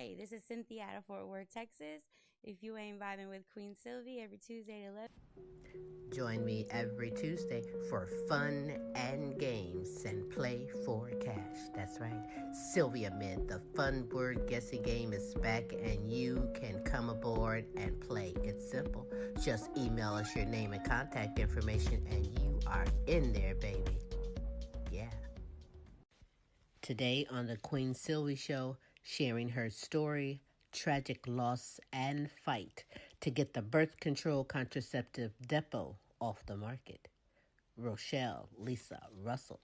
Hey, this is Cynthia out of Fort Worth, Texas. If you ain't vibing with Queen Silvy every Tuesday to 11. Join me every Tuesday for fun and games and play for cash. That's right. Sylvia Mint, the fun word guessing game is back and you can come aboard and play. It's simple. Just email us your name and contact information and you are in there, baby. Yeah. Today on the Queen Silvy Show, sharing her story, tragic loss, and fight to get the birth control contraceptive Depo off the market. Rochelle Lisa Russell.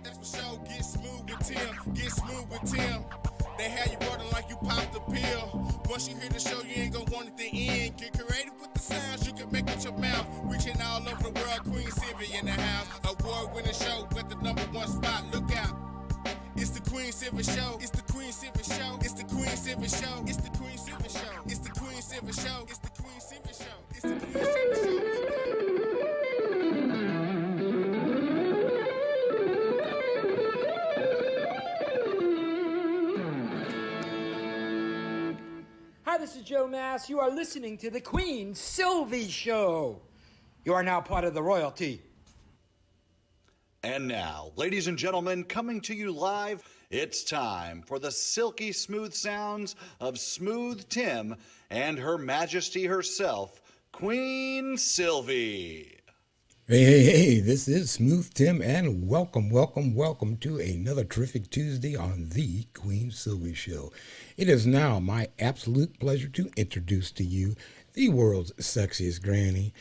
That's for sure. Get smooth with Tim. Get smooth with Tim. They have you rolling like you popped the pill. Once you hear the show, you ain't gonna want it to end. Get creative with the sounds you can make with your mouth. Reaching all over the world, Queen Silvy in the house. Award-winning show with the #1 spot. Look out. It's the Queen Silvy Show. It's the Queen Silvy Show. It's the Queen Silvy Show. It's the Queen Silvy Show. It's the Queen Silvy Show. It's the Queen Silvy Show. It's the Queen Silvy Show. Hi, this is Joe Mass. You are listening to the Queen Silvy Show. You are now part of the royalty. And now, ladies and gentlemen, coming to you live, it's time for the silky smooth sounds of Smooth Tim and Her Majesty herself, Queen Silvy. Hey, this is Smooth Tim, and welcome to another terrific Tuesday on the Queen Silvy Show. It is now my absolute pleasure to introduce to you the world's sexiest granny,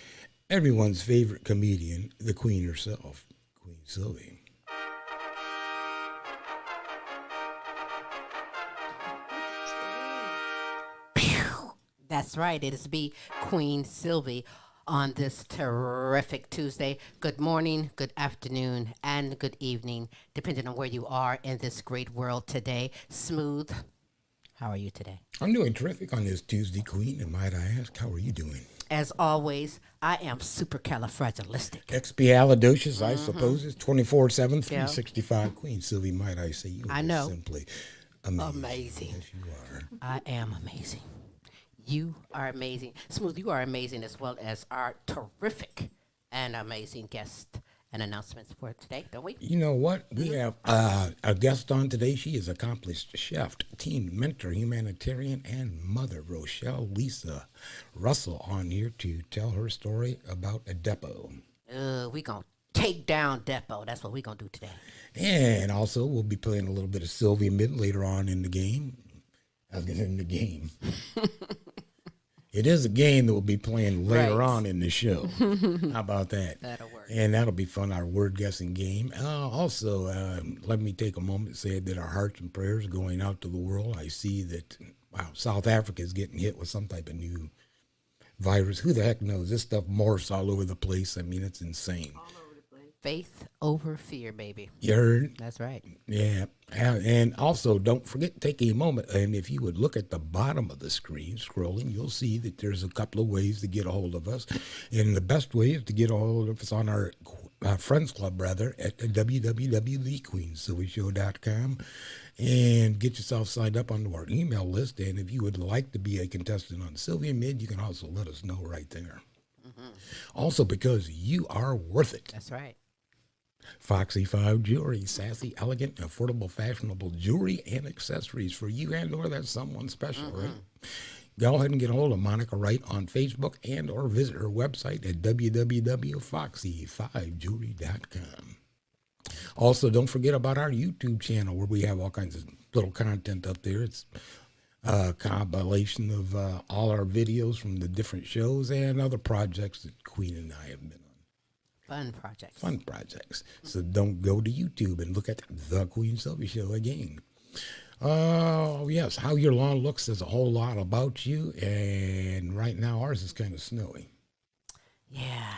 everyone's favorite comedian, the Queen herself, Queen Silvy. That's right. It is me, Queen Silvy, on this terrific Tuesday. Good morning, good afternoon, and good evening, depending on where you are in this great world today. Smooth, how are you today? I'm doing terrific on this Tuesday, Queen, and might I ask, how are you doing? As always, I am supercalifragilistic. Expialidocious, I suppose, is 24/7, 365. Queen Silvy, might I say, you I are know. simply Amazing. Yes, you are. I am amazing. You are amazing. Smooth, you are amazing, as well as our terrific and amazing guest and announcements for today, don't we? You know what? We have a guest on today. She is accomplished chef, teen mentor, humanitarian, and mother, Rochelle Lisa Russell, on here to tell her story about a depot. We going to take down Depo. That's what we going to do today. And also, we'll be playing a little bit of Sylvia Mint later on in the game. In the game. It is a game that we'll be playing later on in the show. How about that? That'll work. And that'll be fun, our word guessing game. Also, let me take a moment to say that our hearts and prayers are going out to the world. I see that, South Africa is getting hit with some type of new virus. Who the heck knows? This stuff morphs all over the place. I mean, it's insane. Faith over fear, baby. You heard? That's right. Yeah. And also, don't forget, take a moment, and if you would look at the bottom of the screen, scrolling, you'll see that there's a couple of ways to get a hold of us. And the best way is to get a hold of us on our Friends Club, rather, at www.thequeensylvyshow.com, and get yourself signed up onto our email list. And if you would like to be a contestant on Sylvia Mid, you can also let us know right there. Mm-hmm. Also, because you are worth it. That's right. Foxy 5 Jewelry, sassy, elegant, affordable, fashionable jewelry and accessories for you and or that's someone special, right? Go ahead and get a hold of Monica Wright on Facebook and or visit her website at www.foxy5jewelry.com. Also, don't forget about our YouTube channel where we have all kinds of little content up there. It's a compilation of all our videos from the different shows and other projects that Queen and I have been on. Fun projects. Fun projects. So don't go to YouTube and look at the Queen Silvy Show again. Yes, how your lawn looks says a whole lot about you. And right now ours is kind of snowy. Yeah.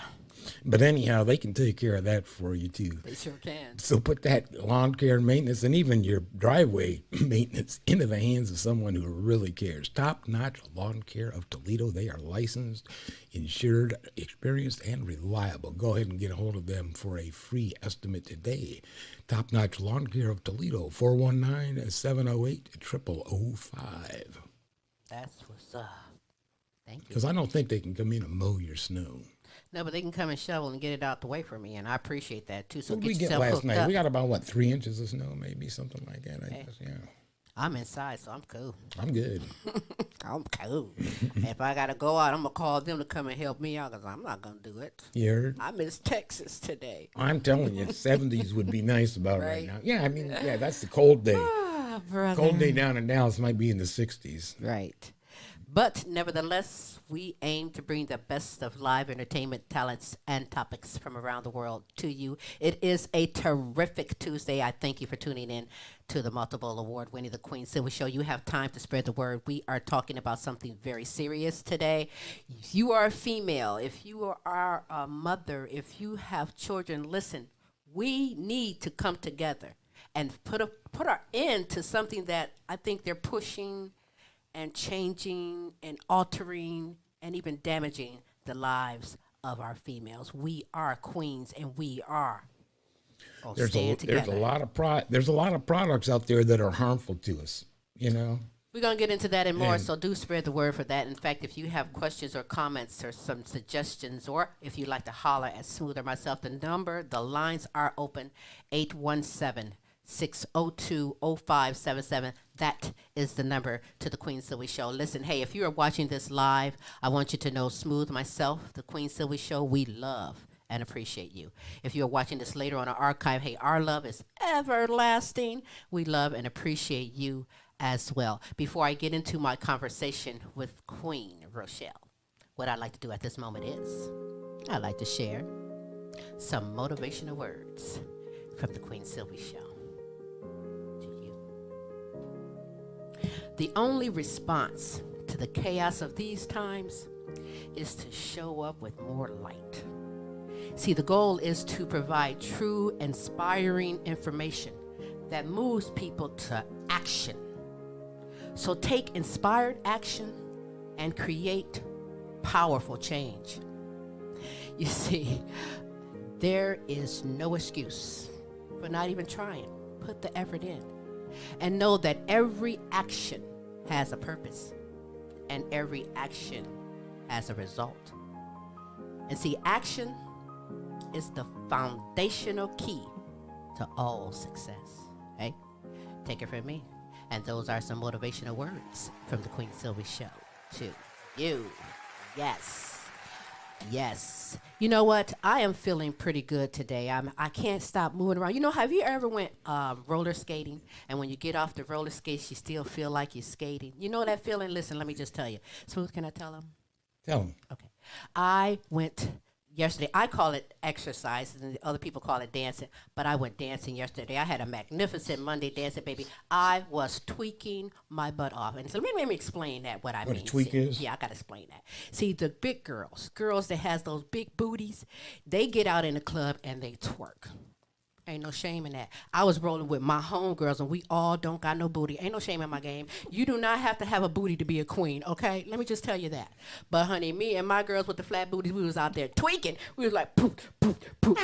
But anyhow, they can take care of that for you too. They sure can. So put that lawn care maintenance and even your driveway maintenance into the hands of someone who really cares. Top-notch Lawn Care of Toledo. They are licensed, insured, experienced, and reliable. Go ahead and get a hold of them for a free estimate today. Top-notch Lawn Care of Toledo, 419-708-0005. That's what's up. Thank you. Because I don't think they can come in and mow your snow. No, but they can come and shovel and get it out the way for me, and I appreciate that too. So What did we get get yourself last hooked night? up. We got about, 3 inches of snow, maybe, something like that, I Hey. guess, yeah. I'm inside, so I'm cool. I'm good. I'm cool. If I gotta go out, I'm gonna call them to come and help me out, because I'm not gonna do it. You heard? I miss Texas today. I'm telling you, 70s would be nice about right Right. now. Yeah, I mean, yeah, that's the cold day. Ah, brother. Cold day down in Dallas might be in the 60s. Right. But nevertheless, we aim to bring the best of live entertainment talents and topics from around the world to you. It is a terrific Tuesday. I thank you for tuning in to the multiple award-winning The Queen Silvy Show. You have time to spread the word. We are talking about something very serious today. If you are a female, if you are a mother, if you have children, listen, we need to come together and put our end to something that I think they're pushing and changing and altering and even damaging the lives of our females. We are queens, and we are There's stand together. a lot of there's a lot of products out there that are harmful to us, you know. We're going to get into that and more, And- so do spread the word for that. In fact, if you have questions or comments or some suggestions, or if you'd like to holler at Smooth or myself, the lines are open, 817-602-0577. That is the number to the Queen Silvy Show. Listen, hey, if you are watching this live, I want you to know Smooth, myself, the Queen Silvy Show, we love and appreciate you. If you're watching this later on our archive, hey, our love is everlasting. We love and appreciate you as well. Before I get into my conversation with Queen Rochelle, what I'd like to do at this moment is I'd like to share some motivational words from the Queen Silvy Show to you. The only response to the chaos of these times is to show up with more light. See, the goal is to provide true, inspiring information that moves people to action. So take inspired action and create powerful change. You see, there is no excuse for not even trying. Put the effort in. And know that every action has a purpose, and every action has a result. And see, action is the foundational key to all success. Hey, take it from me. And those are some motivational words from the Queen Silvy Show to you. Yes. Yes. You know what? I am feeling pretty good today. I can't stop moving around. You know, have you ever went roller skating, and when you get off the roller skates, you still feel like you're skating? You know that feeling? Listen, let me just tell you. Smooth, can I tell them? Tell them. Okay. I went yesterday. I call it exercise, and other people call it dancing, but I went dancing yesterday. I had a magnificent Monday dancing, baby. I was tweaking my butt off. And so let me explain that, what I What mean. a tweak See, is? Yeah, I got to explain that. See, the big girls that has those big booties, they get out in the club and they twerk. Ain't no shame in that. I was rolling with my homegirls, and we all don't got no booty. Ain't no shame in my game. You do not have to have a booty to be a queen, okay? Let me just tell you that. But, honey, me and my girls with the flat booties, we was out there tweaking. We was like, poof, poof, poof.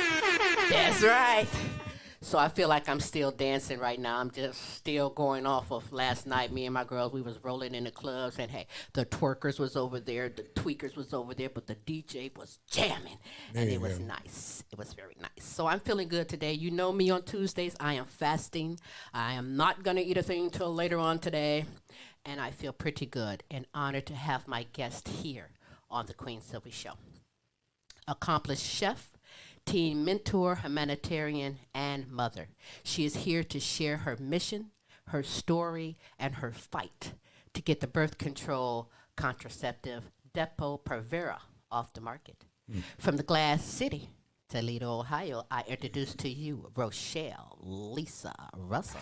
That's right. So I feel like I'm still dancing right now. I'm just still going off of last night. Me and my girls, we was rolling in the clubs, and hey, the twerkers was over there, the tweakers was over there, but the DJ was jamming, and it was nice. It was very nice. So I'm feeling good today. You know me on Tuesdays. I am fasting. I am not going to eat a thing till later on today, and I feel pretty good and honored to have my guest here on the Queen Silvy Show. Accomplished chef, teen mentor, humanitarian, and mother. She is here to share her mission, her story, and her fight to get the birth control contraceptive Depo-Provera off the market. From the Glass City to Toledo, Ohio, I introduce to you Rochelle Lisa Russell.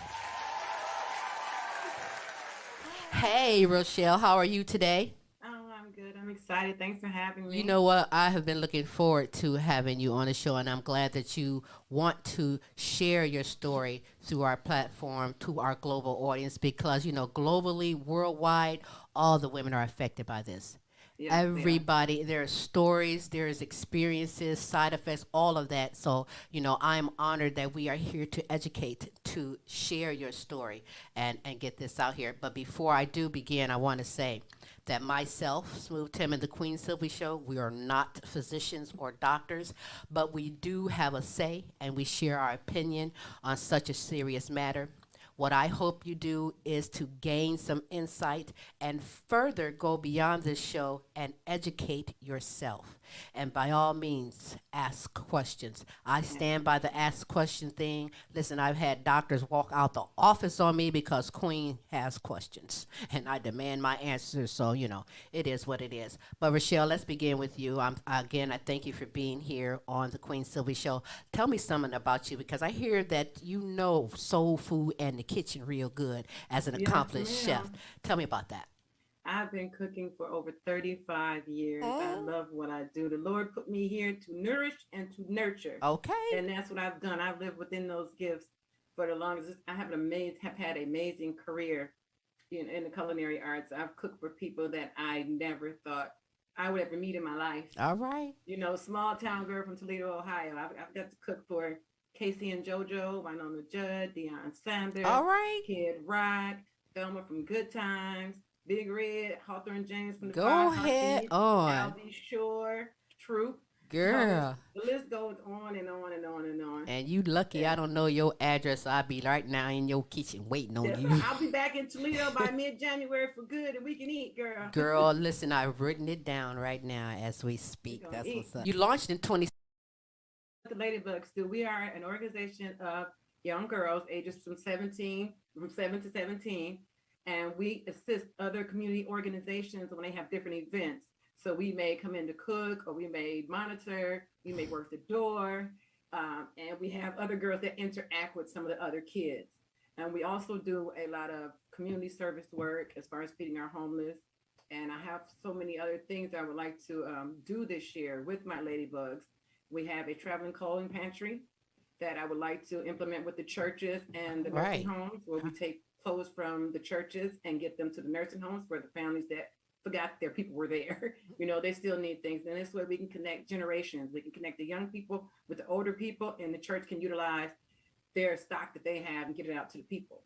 Hey, Rochelle, how are you today? Oh, I'm good. I'm excited. Thanks for having me. You know what? I have been looking forward to having you on the show, and I'm glad that you want to share your story through our platform to our global audience because, globally, worldwide, all the women are affected by this. Yes, they are. Everybody, there are stories, there's experiences, side effects, all of that. So, I'm honored that we are here to educate, to share your story and get this out here. But before I do begin, I want to say that myself, Smooth Tim, and the Queen Silvy Show, we are not physicians or doctors, but we do have a say and we share our opinion on such a serious matter. What I hope you do is to gain some insight and further go beyond this show and educate yourself. And by all means, ask questions. I stand by the ask question thing. Listen, I've had doctors walk out the office on me because Queen has questions. And I demand my answers, so, it is what it is. But, Rochelle, let's begin with you. I thank you for being here on the Queen Silvy Show. Tell me something about you, because I hear that you know soul food and the kitchen real good as an accomplished chef. Tell me about that. I've been cooking for over 35 years. I love what I do. The Lord put me here to nourish and to nurture. Okay. And that's what I've done. I've lived within those gifts for the longest. I have had an amazing career in the culinary arts. I've cooked for people that I never thought I would ever meet in my life. All right. Small town girl from Toledo, Ohio. I've got to cook for Casey and JoJo, Winona Judd, Deion Sanders, All right. Kid Rock, Thelma from Good Times, Big Red, Hawthorne James from the Go Five ahead Heartbeats, on. Albie Shore, Troop. Girl. So the list goes on and on and on and on. And you lucky I don't know your address. I'll be right now in your kitchen waiting on you. I'll be back in Toledo by mid-January for good and we can eat, girl. Girl, listen, I've written it down right now as we speak. That's what's up. You launched in 20. The Ladybugs do. We are an organization of young girls ages from 7 to 17, and we assist other community organizations when they have different events. So we may come in to cook, or we may monitor, we may work the door, and we have other girls that interact with some of the other kids. And we also do a lot of community service work as far as feeding our homeless. And I have so many other things I would like to do this year with my Ladybugs. We have a traveling colon pantry that I would like to implement with the churches and the nursing homes, where we take clothes from the churches and get them to the nursing homes for the families that forgot their people were there. They still need things. And this way we can connect generations. We can connect the young people with the older people, and the church can utilize their stock that they have and get it out to the people.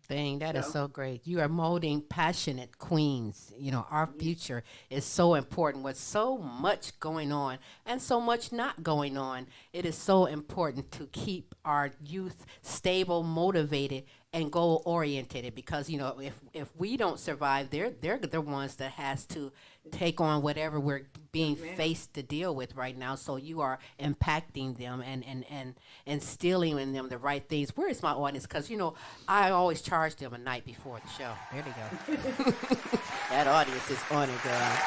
That is so great. You are molding passionate queens. Our future is so important with so much going on and so much not going on. It is so important to keep our youth stable, motivated, and goal oriented, because if we don't survive, they're the ones that has to take on whatever we're being faced to deal with right now. So you are impacting them and instilling in them the right things. Where is my audience? Because I always charge them a night before the show. There they go. That audience is on it, girl.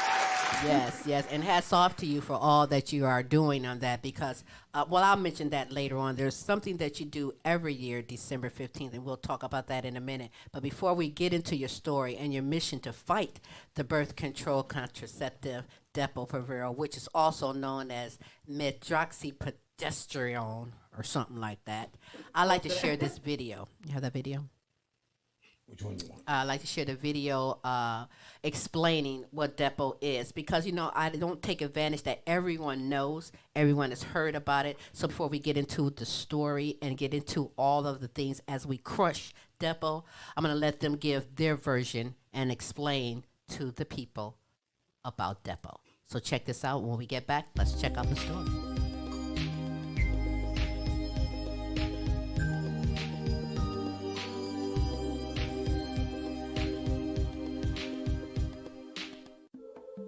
Yes, and hats off to you for all that you are doing on that, because, I'll mention that later on. There's something that you do every year, December 15th, and we'll talk about that in a minute. But before we get into your story and your mission to fight the birth control contraceptive Depo-Provera, which is also known as medroxyprogesterone or something like that, I'd like to share this video. You have that video? Which one do you want? I'd like to share the video explaining what Depo is, because, I don't take advantage that everyone knows, everyone has heard about it. So before we get into the story and get into all of the things as we crush Depo, I'm going to let them give their version and explain to the people about Depo. So check this out. When we get back, let's check out the story.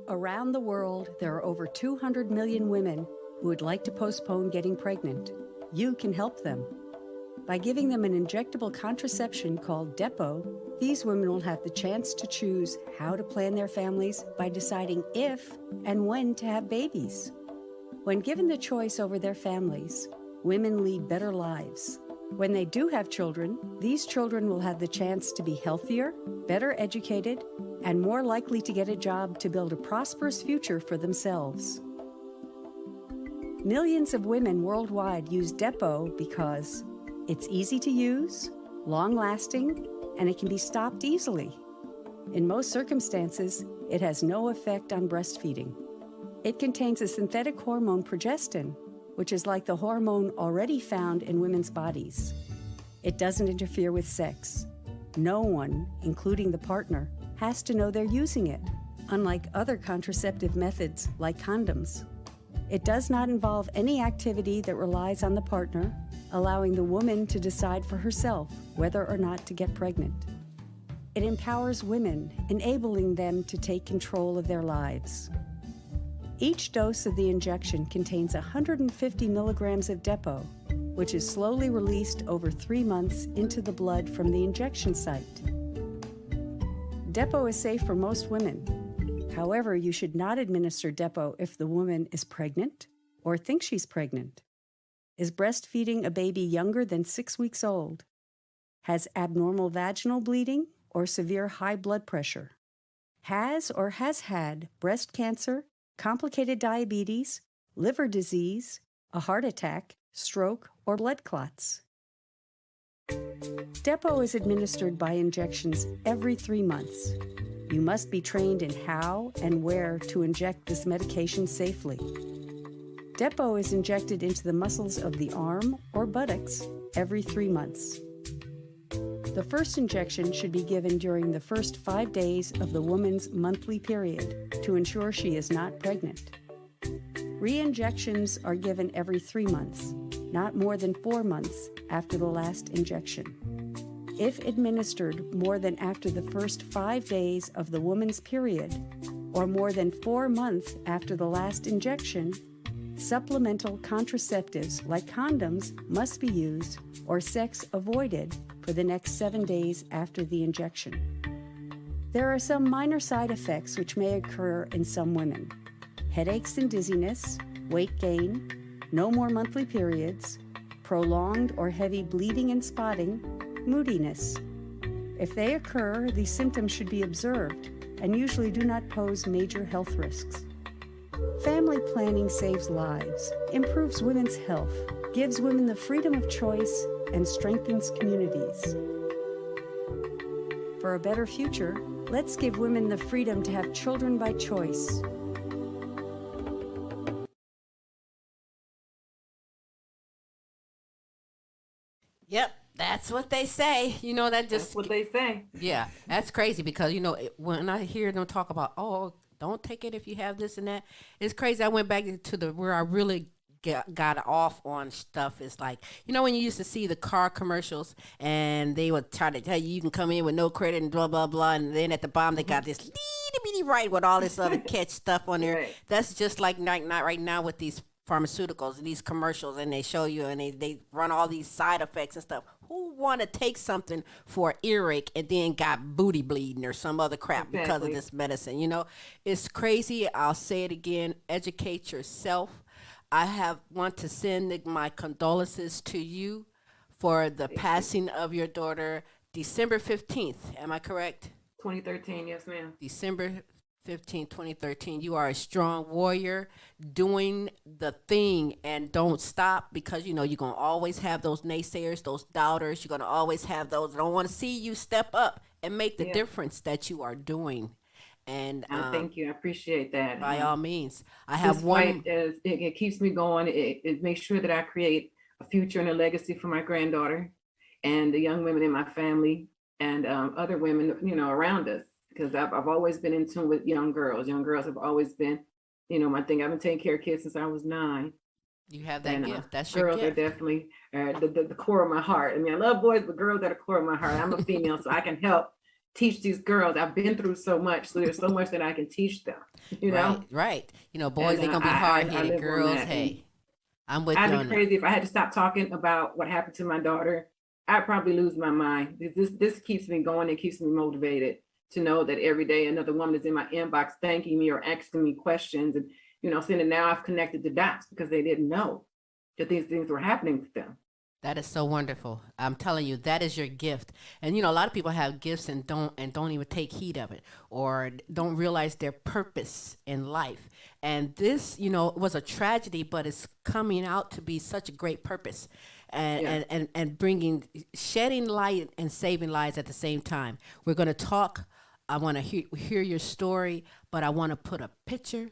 Around the world, there are over 200 million women who would like to postpone getting pregnant. You can help them. By giving them an injectable contraception called Depo, these women will have the chance to choose how to plan their families by deciding if and when to have babies. When given the choice over their families, women lead better lives. When they do have children, these children will have the chance to be healthier, better educated, and more likely to get a job to build a prosperous future for themselves. Millions of women worldwide use Depo because it's easy to use, long-lasting, and it can be stopped easily. In most circumstances, it has no effect on breastfeeding. It contains a synthetic hormone progestin, which is like the hormone already found in women's bodies. It doesn't interfere with sex. No one, including the partner, has to know they're using it, unlike other contraceptive methods like condoms. It does not involve any activity that relies on the partner, allowing the woman to decide for herself whether or not to get pregnant. It empowers women, enabling them to take control of their lives. Each dose of the injection contains 150 milligrams of Depo, which is slowly released over 3 months into the blood from the injection site. Depo is safe for most women. However, you should not administer Depo if the woman is pregnant or thinks she's pregnant, is breastfeeding a baby younger than 6 weeks old, has abnormal vaginal bleeding or severe high blood pressure, has or has had breast cancer, complicated diabetes, liver disease, a heart attack, stroke, or blood clots. Depo is administered by injections every 3 months. You must be trained in how and where to inject this medication safely. Depo is injected into the muscles of the arm or buttocks every 3 months. The first injection should be given during the first 5 days of the woman's monthly period to ensure she is not pregnant. Re-injections are given every 3 months, not more than 4 months after the last injection. If administered more than after the first 5 days of the woman's period, or more than 4 months after the last injection, supplemental contraceptives like condoms must be used or sex avoided for the next 7 days after the injection. There are some minor side effects which may occur in some women: headaches and dizziness, weight gain, no more monthly periods, prolonged or heavy bleeding and spotting, moodiness. If they occur, these symptoms should be observed and usually do not pose major health risks. Family planning saves lives, improves women's health, gives women the freedom of choice, and strengthens communities. For a better future, let's give women the freedom to have children by choice. Yep, that's what they say. You know, That's what they say. yeah, that's crazy because, you know, when I hear them talk about, oh, don't take it if you have this and that, it's crazy. I went back to where I really got off on stuff. Is like, you know, when you used to see the car commercials and they would try to tell you can come in with no credit and blah, blah, blah. And then at the bottom, they got this itty-bitty right with all this other catch stuff on there. Right. That's just like not right now with these pharmaceuticals and these commercials, and they show you and they run all these side effects and stuff. Who want to take something for earache and then got booty bleeding or some other crap because of this medicine? You know, it's crazy. I'll say it again. Educate yourself. I want to send my condolences to you for the passing of your daughter, December 15th. Am I correct? 2013, yes, ma'am. December 15, 2013. You are a strong warrior doing the thing, and don't stop, because you know you're going to always have those naysayers, those doubters. You're going to always have those that don't want to see you step up and make the difference that you are doing. And thank you. I appreciate that. By all means. I have this one. It keeps me going. It makes sure that I create a future and a legacy for my granddaughter and the young women in my family and other women, you know, around us. Because I've always been in tune with young girls. Young girls have always been, you know, my thing. I've been taking care of kids since I was 9. You have that gift. That's your gift. Girls are definitely the core of my heart. I mean, I love boys, but girls are the core of my heart. I'm a female, so I can help teach these girls. I've been through so much, so there's so much that I can teach them. You know, right? You know, boys, they're gonna be hard-headed. Girls, hey, I'm with you. I'd be crazy if I had to stop talking about what happened to my daughter. I'd probably lose my mind. This keeps me going. It keeps me motivated to know that every day another woman is in my inbox thanking me or asking me questions. And saying that now I've connected the dots because they didn't know that these things were happening to them. That is so wonderful. I'm telling you, that is your gift. And a lot of people have gifts and don't even take heed of it, or don't realize their purpose in life. And this, was a tragedy, but it's coming out to be such a great purpose, and shedding light and saving lives at the same time. We're going to talk. I want to hear your story, but I want to put a picture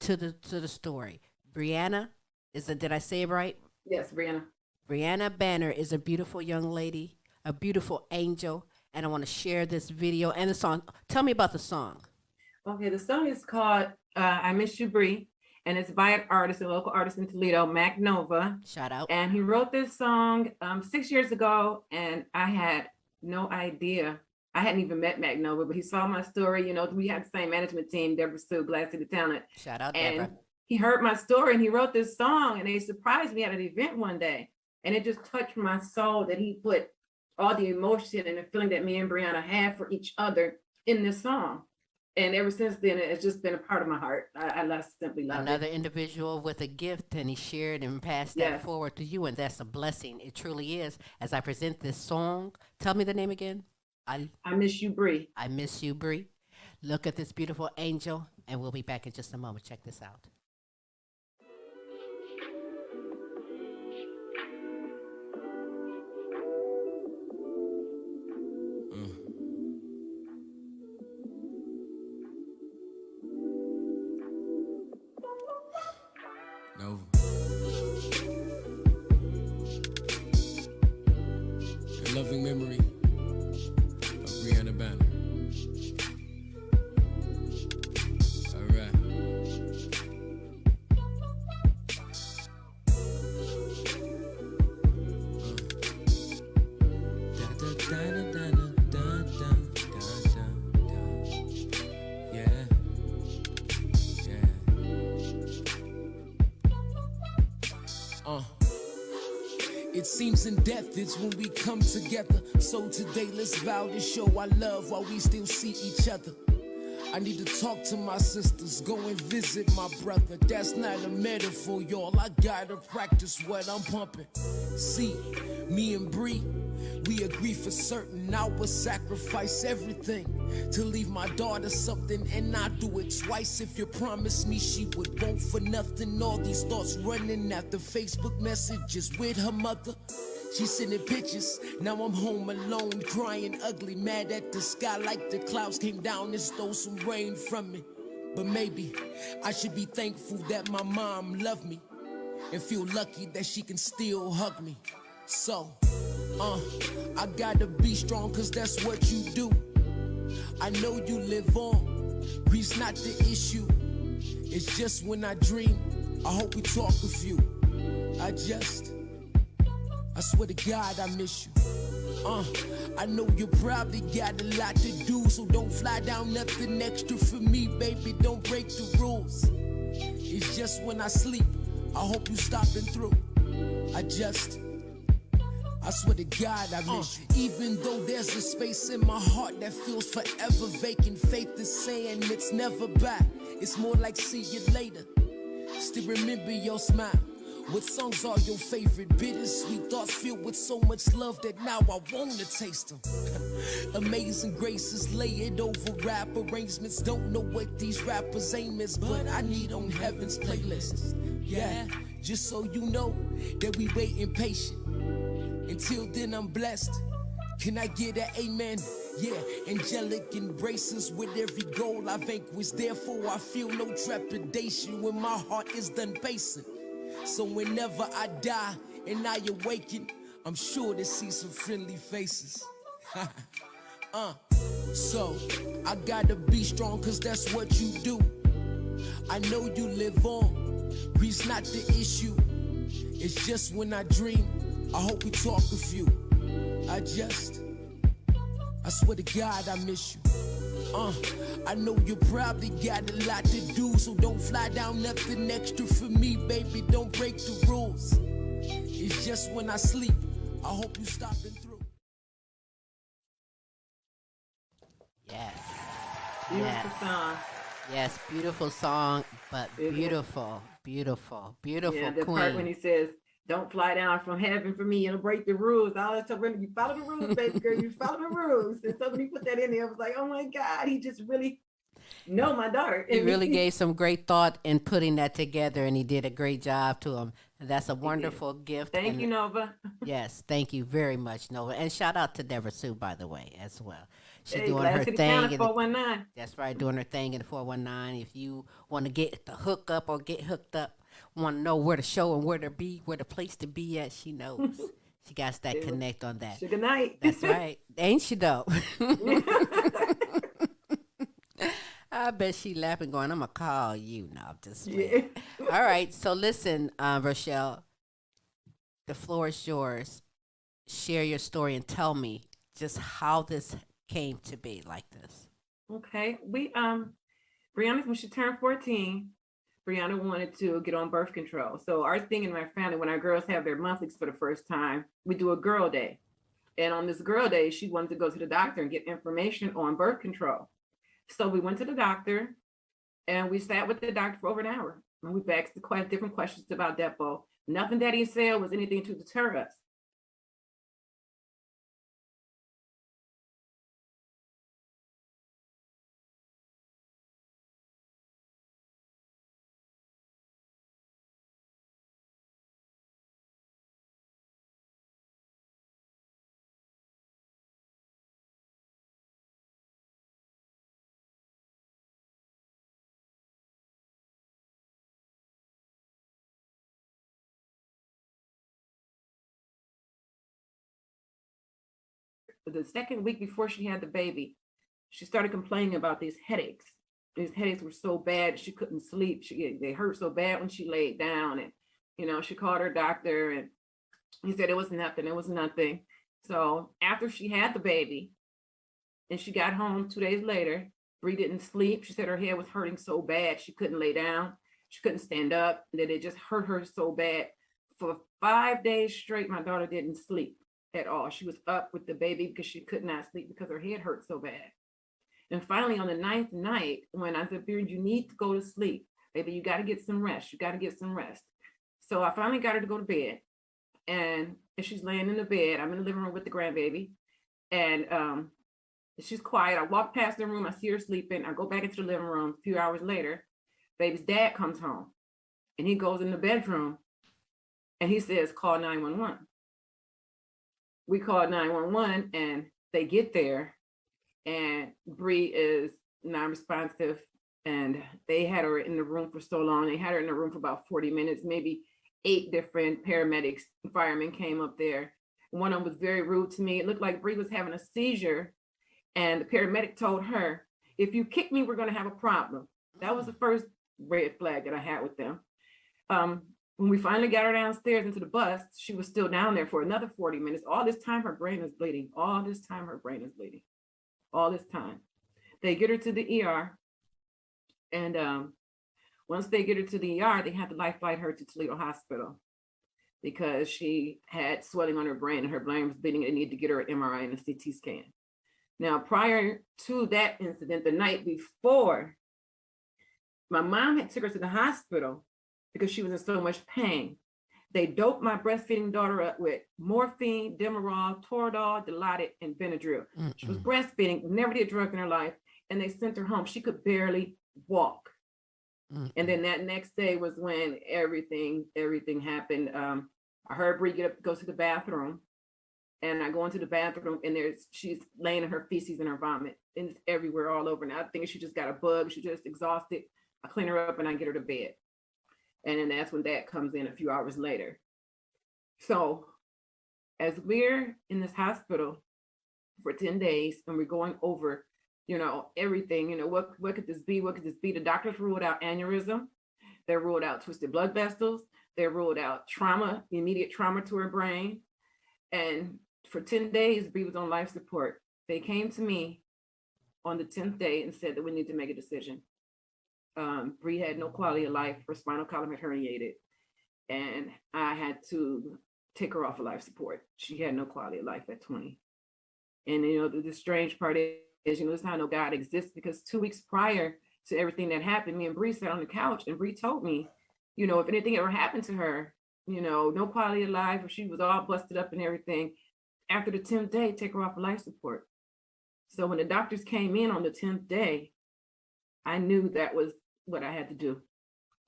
to the story. Brianna, did I say it right? Yes, Brianna. Brianna Banner is a beautiful young lady, a beautiful angel, and I want to share this video and the song. Tell me about the song. Okay, the song is called I Miss You, Bree, and it's by an artist, a local artist in Toledo, Mac Nova. Shout out. And he wrote this song 6 years ago, and I had no idea. I hadn't even met Mac Nova, but he saw my story. We had the same management team, Deborah Sue, Glass City Talent. Shout out, and Deborah. He heard my story, and he wrote this song, and they surprised me at an event one day. And it just touched my soul that he put all the emotion and the feeling that me and Brianna had for each other in this song. And ever since then, it's just been a part of my heart. I simply love Another individual with a gift, and he shared and passed that forward to you, and that's a blessing. It truly is. As I present this song, tell me the name again. I Miss You, Bree. I Miss You, Bree. Look at this beautiful angel, and we'll be back in just a moment. Check this out. Nova. In loving memory of Brianna Banner. Alright. It seems in death is when we come together. So today let's vow to show our love while we still see each other. I need to talk to my sisters, go and visit my brother. That's not a metaphor, y'all. I gotta practice what I'm pumping. See, me and Bree, we agree for certain. I would sacrifice everything to leave my daughter something, and I do it twice. If you promise me she would want for nothing. All these thoughts running after Facebook messages with her mother. She's sending pictures, now I'm home alone, crying ugly, mad at the sky like the clouds came down and stole some rain from me. But maybe I should be thankful that my mom loved me and feel lucky that she can still hug me. So, I gotta be strong cause that's what you do. I know you live on, grief's not the issue. It's just when I dream, I hope we talk a few. I swear to God I miss you. I know you probably got a lot to do, so don't fly down nothing extra for me, baby, don't break the rules. It's just when I sleep, I hope you stopping through. I swear to God I miss you. Even though there's a space in my heart that feels forever vacant, faith is saying it's never back. It's more like see you later. Still remember your smile. What songs are your favorite? Bittersweet thoughts filled with so much love that now I wanna taste them. Amazing Grace is layered over rap arrangements. Don't know what these rappers aim is, but I need on heaven's playlist. Yeah, just so you know that we waiting patient. Until then I'm blessed. Can I get an amen? Yeah, angelic embraces with every goal I vanquished. Therefore I feel no trepidation when my heart is done pacing. So whenever I die and I awaken, I'm sure to see some friendly faces. So I gotta be strong cause that's what you do. I know you live on, grief's not the issue. It's just when I dream, I hope we talk a few. I swear to God I miss you. I know you probably got a lot to do, so don't fly down nothing extra for me, baby, don't break the rules. It's just when I sleep, I hope you stopping through. Yes. Beautiful song. Yes, beautiful song, but Isn't it? beautiful, beautiful, Yeah, beautiful the part when queen. he says, "Don't fly down from heaven for me and break the rules." I always tell Brenda, "You follow the rules, baby girl. You follow the rules." And so when he put that in there, I was like, "Oh my God, he just really know my daughter." He And really he, gave some great thought in putting that together, and he did a great job to him. And that's a he did. wonderful gift. Thank you, And Nova. yes, thank you very much, Nova. And shout out to Deborah Sue, by the way, as well. She Hey, doing Glass her City thing County in the 419. That's right, doing her thing in the 419. If you want to get the hook up or get hooked up, want to know where to show and where to be, where the place to be at, she knows. She got that connect on that. Sugar night. That's right. Ain't she though? I bet she laughing, going, "I'm gonna call you." No, I'm just playing. Yeah. All right. So listen, Rochelle, the floor is yours. Share your story and tell me just how this came to be like this. Okay. Brianna, when she turned 14, Brianna wanted to get on birth control. So our thing in my family, when our girls have their monthlies for the first time, we do a girl day. And on this girl day, she wanted to go to the doctor and get information on birth control. So we went to the doctor and we sat with the doctor for over an hour. And we've asked different questions about Depo. Nothing that he said was anything to deter us. The second week before she had the baby, she started complaining about these headaches. These headaches were so bad she couldn't sleep. They hurt so bad when she laid down, and she called her doctor, and he said it was nothing. It was nothing. So after she had the baby, and she got home 2 days later, Bree didn't sleep. She said her head was hurting so bad she couldn't lay down. She couldn't stand up. That it just hurt her so bad. For 5 days straight, my daughter didn't sleep at all. She was up with the baby because she could not sleep because her head hurt so bad. And finally, on the 9th night, when I said, "Beard, you need to go to sleep. Baby, you got to get some rest. You got to get some rest." So I finally got her to go to bed. And she's laying in the bed. I'm in the living room with the grandbaby. And she's quiet. I walk past the room. I see her sleeping. I go back into the living room. A few hours later, baby's dad comes home. And he goes in the bedroom. And he says, "Call 911. We called 911 and they get there. And Bree is non-responsive, and they had her in the room for so long. They had her in the room for about 40 minutes, maybe 8 different paramedics, firemen came up there. One of them was very rude to me. It looked like Bree was having a seizure, and the paramedic told her, "If you kick me, we're going to have a problem." That was the first red flag that I had with them. When we finally got her downstairs into the bus, she was still down there for another 40 minutes. All this time, her brain is bleeding. All this time, her brain is bleeding. All this time. They get her to the ER. And once they get her to the ER, they had to life flight her to Toledo Hospital because she had swelling on her brain and her brain was bleeding. They needed to get her an MRI and a CT scan. Now, prior to that incident, the night before, my mom had took her to the hospital because she was in so much pain. They doped my breastfeeding daughter up with morphine, Demerol, Toradol, Dilaudid, and Benadryl. She was breastfeeding, never did drug in her life, and they sent her home. She could barely walk. And then that next day was when everything happened. I heard Bree get up, go to the bathroom, and I go into the bathroom, and she's laying in her feces and her vomit, and it's everywhere, all over. Now I think she just got a bug. She's just exhausted. I clean her up and I get her to bed. And then that's when Dad comes in a few hours later. So as we're in this hospital for 10 days and we're going over, everything, what could this be? What could this be? The doctors ruled out aneurysm. They ruled out twisted blood vessels. They ruled out trauma, immediate trauma to her brain. And for 10 days, Bree was on life support. They came to me on the 10th day and said that we need to make a decision. Bree had no quality of life. Her spinal column had herniated, and I had to take her off of life support. She had no quality of life at 20. And the strange part is, this is how I know God exists, because 2 weeks prior to everything that happened. Me and Bree sat on the couch, and Bree told me, if anything ever happened to her, no quality of life, if she was all busted up and everything, after the 10th day, take her off life support. So when the doctors came in on the 10th day, I knew that was what I had to do.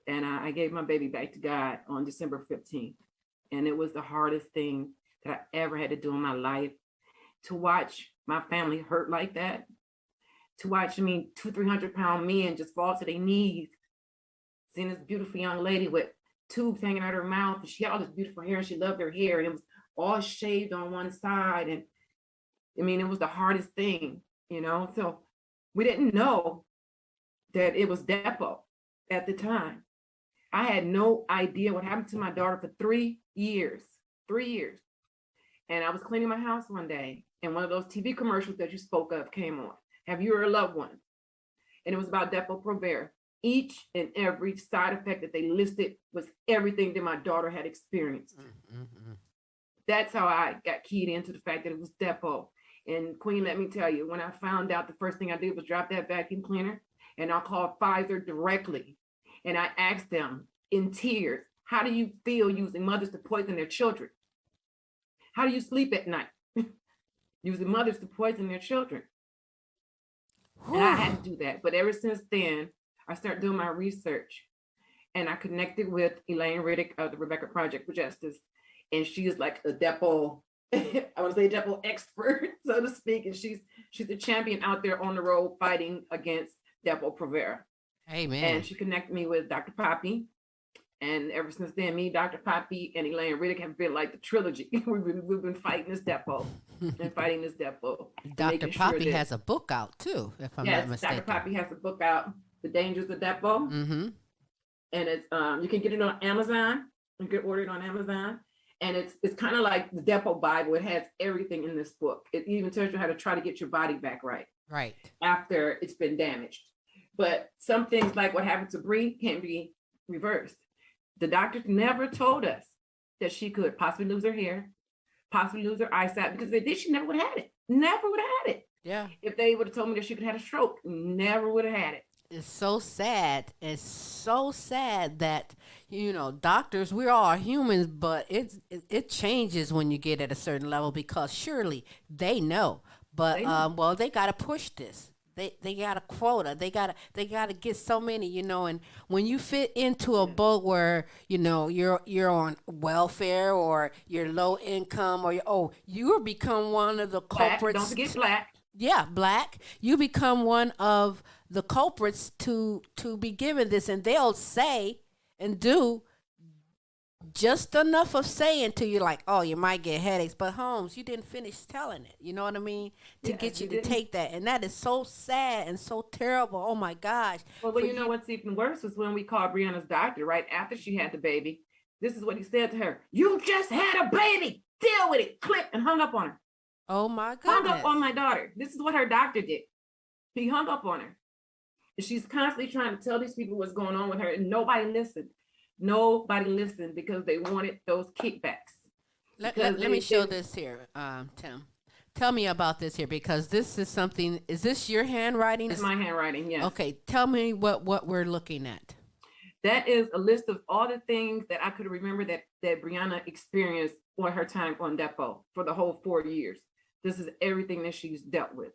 And I gave my baby back to God on December 15th. And it was the hardest thing that I ever had to do in my life, to watch my family hurt like that, to watch, 200-300-pound men just fall to their knees, seeing this beautiful young lady with tubes hanging out of her mouth. And she had all this beautiful hair, and she loved her hair, and it was all shaved on one side. And it was the hardest thing, so we didn't know that it was Depo at the time. I had no idea what happened to my daughter for 3 years. And I was cleaning my house one day, and one of those TV commercials that you spoke of came on. Have you or a loved one? And it was about Depo-Provera. Each and every side effect that they listed was everything that my daughter had experienced. Mm-hmm. That's how I got keyed into the fact that it was Depo. And Queen, let me tell you, when I found out, the first thing I did was drop that vacuum cleaner, and I called Pfizer directly. And I asked them in tears, how do you feel using mothers to poison their children? How do you sleep at night? Using mothers to poison their children. And I had to do that. But ever since then, I started doing my research, and I connected with Elaine Riddick of the Rebecca Project for Justice. And she is like a Depo, I would say Depo expert, so to speak. And she's the champion out there on the road fighting against Depo-Provera. Amen. And she connected me with Dr. Poppy. And ever since then, me, Dr. Poppy, and Elaine Riddick have been like the trilogy. we've been fighting this Depo and fighting this Depo. Dr. Poppy has a book out too, if I'm not mistaken. Dr. Poppy has a book out, The Dangers of Depo. Mm-hmm. And it's you can get it on Amazon. You can order it on Amazon. And it's kind of like the Depo Bible. It has everything in this book. It even tells you how to try to get your body back right. Right. After it's been damaged. But some things like what happened to Bree can be reversed. The doctors never told us that she could possibly lose her hair, possibly lose her eyesight, because if they did, she never would have had it. Never would have had it. Yeah. If they would have told me that she could have had a stroke, never would have had it. It's so sad. It's so sad that, doctors, we're all humans, but it changes when you get at a certain level, because surely they know. But they got to push this. They got a quota. They got to get so many, and when you fit into a boat where, you're on welfare, or you're low income, or you become one of the culprits. Black, don't forget black. Yeah, black. You become one of the culprits to be given this, and they'll say and do just enough of saying to you, like, oh, you might get headaches, but Holmes, you didn't finish telling it, you know what I mean, to get you to take that. And that is so sad and so terrible. Oh my gosh. Well, you know what's even worse was when we called Brianna's doctor right after she had the baby. This is what he said to her: "You just had a baby, deal with it." Click, and hung up on her. Oh my goodness. Hung up on my daughter. This is what her doctor did. He hung up on her. And she's constantly trying to tell these people what's going on with her, and nobody listened. Nobody listened because they wanted those kickbacks. Let me show this here, Tim. Tell me about this here, because this is something. Is this your handwriting? It's my handwriting, yes. Okay, tell me what we're looking at. That is a list of all the things that I could remember that Brianna experienced on her time on Depo for the whole 4 years. This is everything that she's dealt with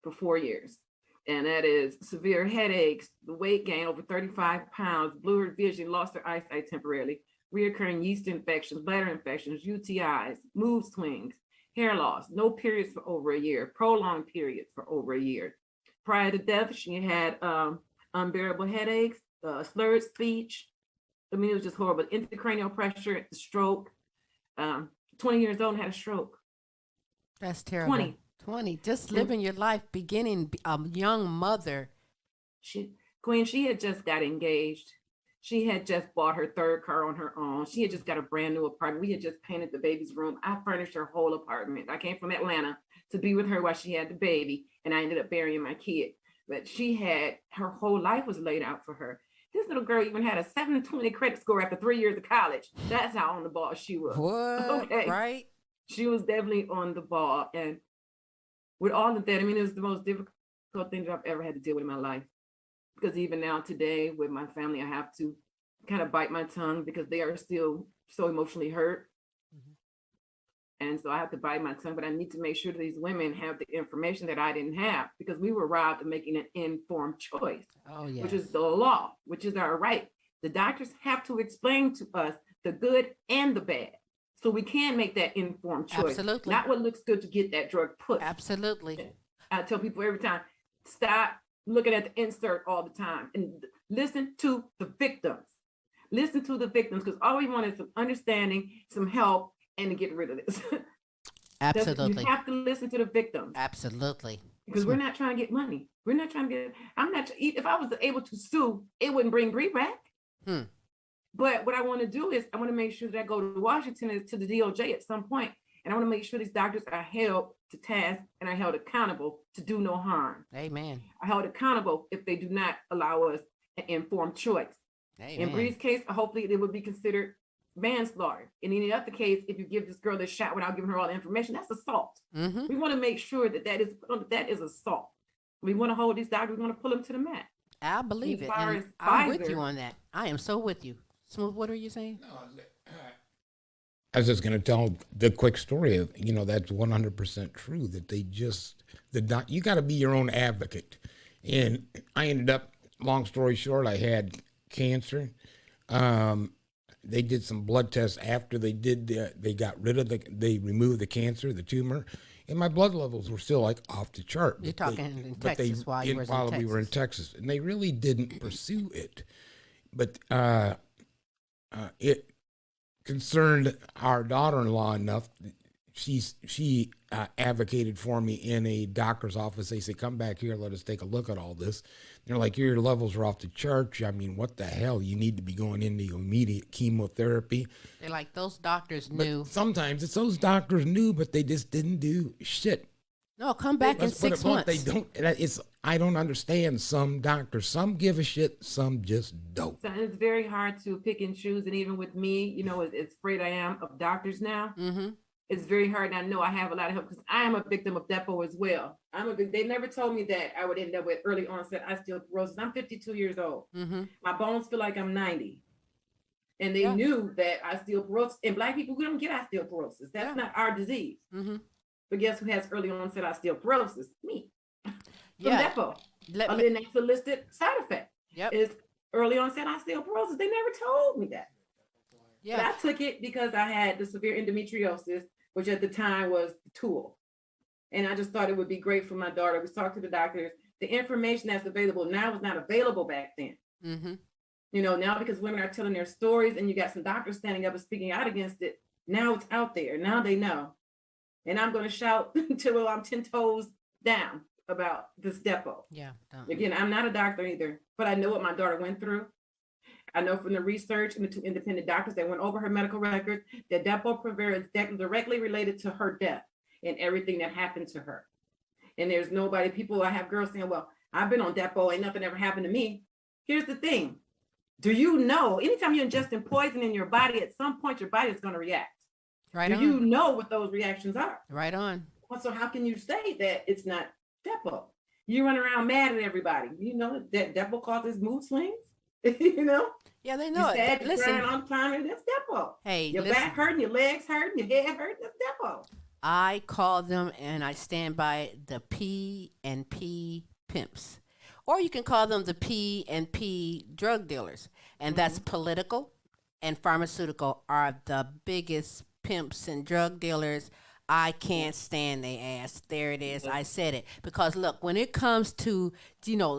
for 4 years. And that is severe headaches, the weight gain over 35 pounds, blurred vision, lost her eyesight temporarily, reoccurring yeast infections, bladder infections, UTIs, mood swings, hair loss, no periods for over a year, prolonged periods for over a year. Prior to death, she had unbearable headaches, slurred speech. It was just horrible. Intracranial pressure, the stroke. 20 years old and had a stroke. That's terrible. 20, just living your life, beginning a young mother. Queen, she had just got engaged. She had just bought her third car on her own. She had just got a brand new apartment. We had just painted the baby's room. I furnished her whole apartment. I came from Atlanta to be with her while she had the baby, and I ended up burying my kid. But she had, her whole life was laid out for her. This little girl even had a 720 credit score after 3 years of college. That's how on the ball she was. What? Okay. Right? She was definitely on the ball. And with all of that, it was the most difficult thing that I've ever had to deal with in my life. because even now today with my family, I have to kind of bite my tongue because they are still so emotionally hurt. And so I have to bite my tongue, but I need to make sure that these women have the information that I didn't have, because we were robbed of making an informed choice, which is the law, which is our right. The doctors have to explain to us the good and the bad, so we can make that informed choice. Absolutely. Not what looks good to get that drug pushed. Absolutely. I tell people every time, stop looking at the insert all the time and listen to the victims. Listen to the victims, because all we want is some understanding, some help, and to get rid of this. Absolutely. You have to listen to the victims. Absolutely. Because we're not trying to get money. We're not trying to get, if I was able to sue, it wouldn't bring Bree back. But what I want to do is I want to make sure that I go to Washington, to the DOJ at some point, and I want to make sure these doctors are held to task and are held accountable to do no harm. Amen. Are held accountable if they do not allow us an informed choice. Amen. In Bree's case, hopefully it would be considered manslaughter. In any other case, if you give this girl this shot without giving her all the information, that's assault. We want to make sure that that is assault. We want to hold these doctors. We want to pull them to the mat. I believe it. And I'm Pfizer, with you on that. I am so with you. Smooth, what are you saying? I was just going to tell the quick story of, that's 100% true, that you got to be your own advocate. And I ended up, long story short, I had cancer. They did some blood tests after they got rid of they removed the cancer, the tumor, and my blood levels were still like off the chart. You're talking in Texas while we were in Texas. And they really didn't pursue it. But it concerned our daughter-in-law enough. She advocated for me in a doctor's office. They said, come back here, let us take a look at all this. They're like, your levels are off the charts. I mean, what the hell? You need to be going into immediate chemotherapy. They're like, those doctors knew. But sometimes it's those doctors knew, but they just didn't do shit. No, come back in 6 months. They don't. I don't understand some doctors. Some give a shit, some just don't. So it's very hard to pick and choose. And even with me, as afraid I am of doctors now, it's very hard. And I know I have a lot of help because I am a victim of Depo as well. They never told me that I would end up with early onset osteoporosis. I'm 52 years old. My bones feel like I'm 90. And they knew that osteoporosis, and Black people, we don't get osteoporosis. That's not our disease. But guess who has early onset osteoporosis? Me. From Depo. And then that's a listed side effect. Is early onset osteoporosis. They never told me that. But I took it because I had the severe endometriosis, which at the time was the tool. And I just thought it would be great for my daughter. We talked to the doctors. The information that's available now is not available back then. Now because women are telling their stories and you got some doctors standing up and speaking out against it, now it's out there. Now they know. And I'm going to shout until I'm 10 toes down about this Depo. Again, I'm not a doctor either, but I know what my daughter went through. I know from the research and the two independent doctors that went over her medical records that Depo-Provera is directly related to her death and everything that happened to her. And there's nobody, I have girls saying, well, I've been on Depo, ain't nothing ever happened to me. Here's the thing. Do you know, anytime you're ingesting poison in your body, at some point your body is going to react. Right Do on. you know what those reactions are? Right on. Well, so how can you say that it's not Depo? You run around mad at everybody. You know that Depo causes mood swings. Yeah, they know it. Listen, on time, and that's Depo. Hey, your listen. back hurting, your legs hurting, your head hurting. That's Depo. I call them, and I stand by it, the P&P pimps, or you can call them the P&P drug dealers, and that's political and pharmaceutical are the biggest pimps and drug dealers. I can't stand their ass. There it is. I said it. Because look, when it comes to,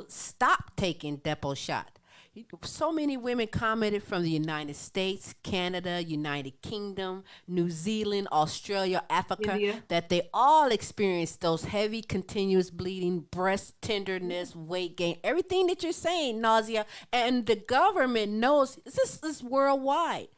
stop taking Depo shot. So many women commented from the United States, Canada, United Kingdom, New Zealand, Australia, Africa, India, that they all experienced those heavy, continuous bleeding, breast tenderness, weight gain, everything that you're saying, nausea. And the government knows this is worldwide.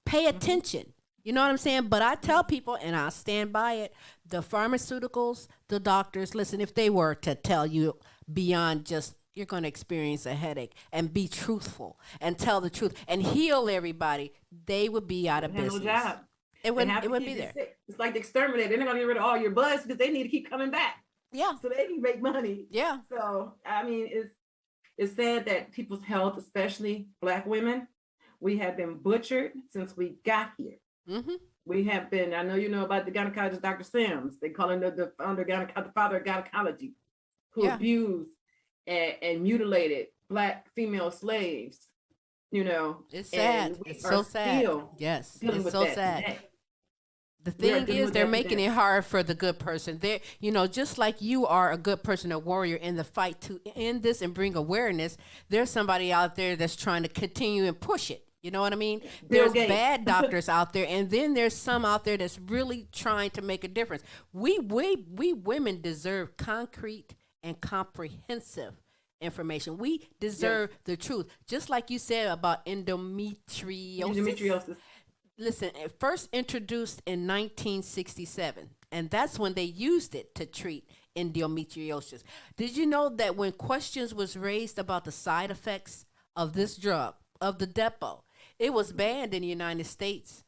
Pay attention. You know what I'm saying? But I tell people, and I stand by it, the pharmaceuticals, the doctors, listen, if they were to tell you beyond just you're going to experience a headache and be truthful and tell the truth and heal everybody, they would be out of business. No job. It would be there. Sick. It's like the exterminator. They're not going to get rid of all your buds because they need to keep coming back. Yeah. So they can make money. Yeah. So, I mean, It's sad that people's health, especially Black women, we have been butchered since we got here. Mm-hmm. We have been, I know you know about the gynecologist, Dr. Sims. They call him the father of gynecology, who abused and mutilated Black female slaves. You know, it's sad. It's so sad. Yes, it's so sad. Today. The thing is, they're making it hard for the good person. They're, you know, just like you are a good person, a warrior in the fight to end this and bring awareness, there's somebody out there that's trying to continue and push it. You know what I mean? There's bad doctors out there, and then there's some out there that's really trying to make a difference. We women deserve concrete and comprehensive information. We deserve the truth. Just like you said about endometriosis. Listen, it first introduced in 1967, and that's when they used it to treat endometriosis. Did you know that when questions was raised about the side effects of this drug, of the Depo, it was banned in the United States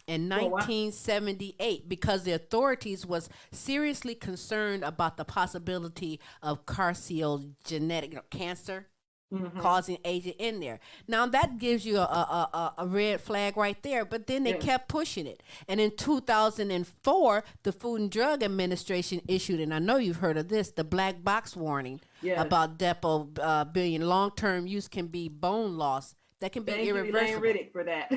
in 1978 because the authorities was seriously concerned about the possibility of carcinogenic cancer causing agent in there. Now that gives you a red flag right there, but then they kept pushing it. And in 2004, the Food and Drug Administration issued, and I know you've heard of this, the black box warning about Depo being long-term use can be bone loss. That can be irreversible. Thank you, Elaine Riddick, for that.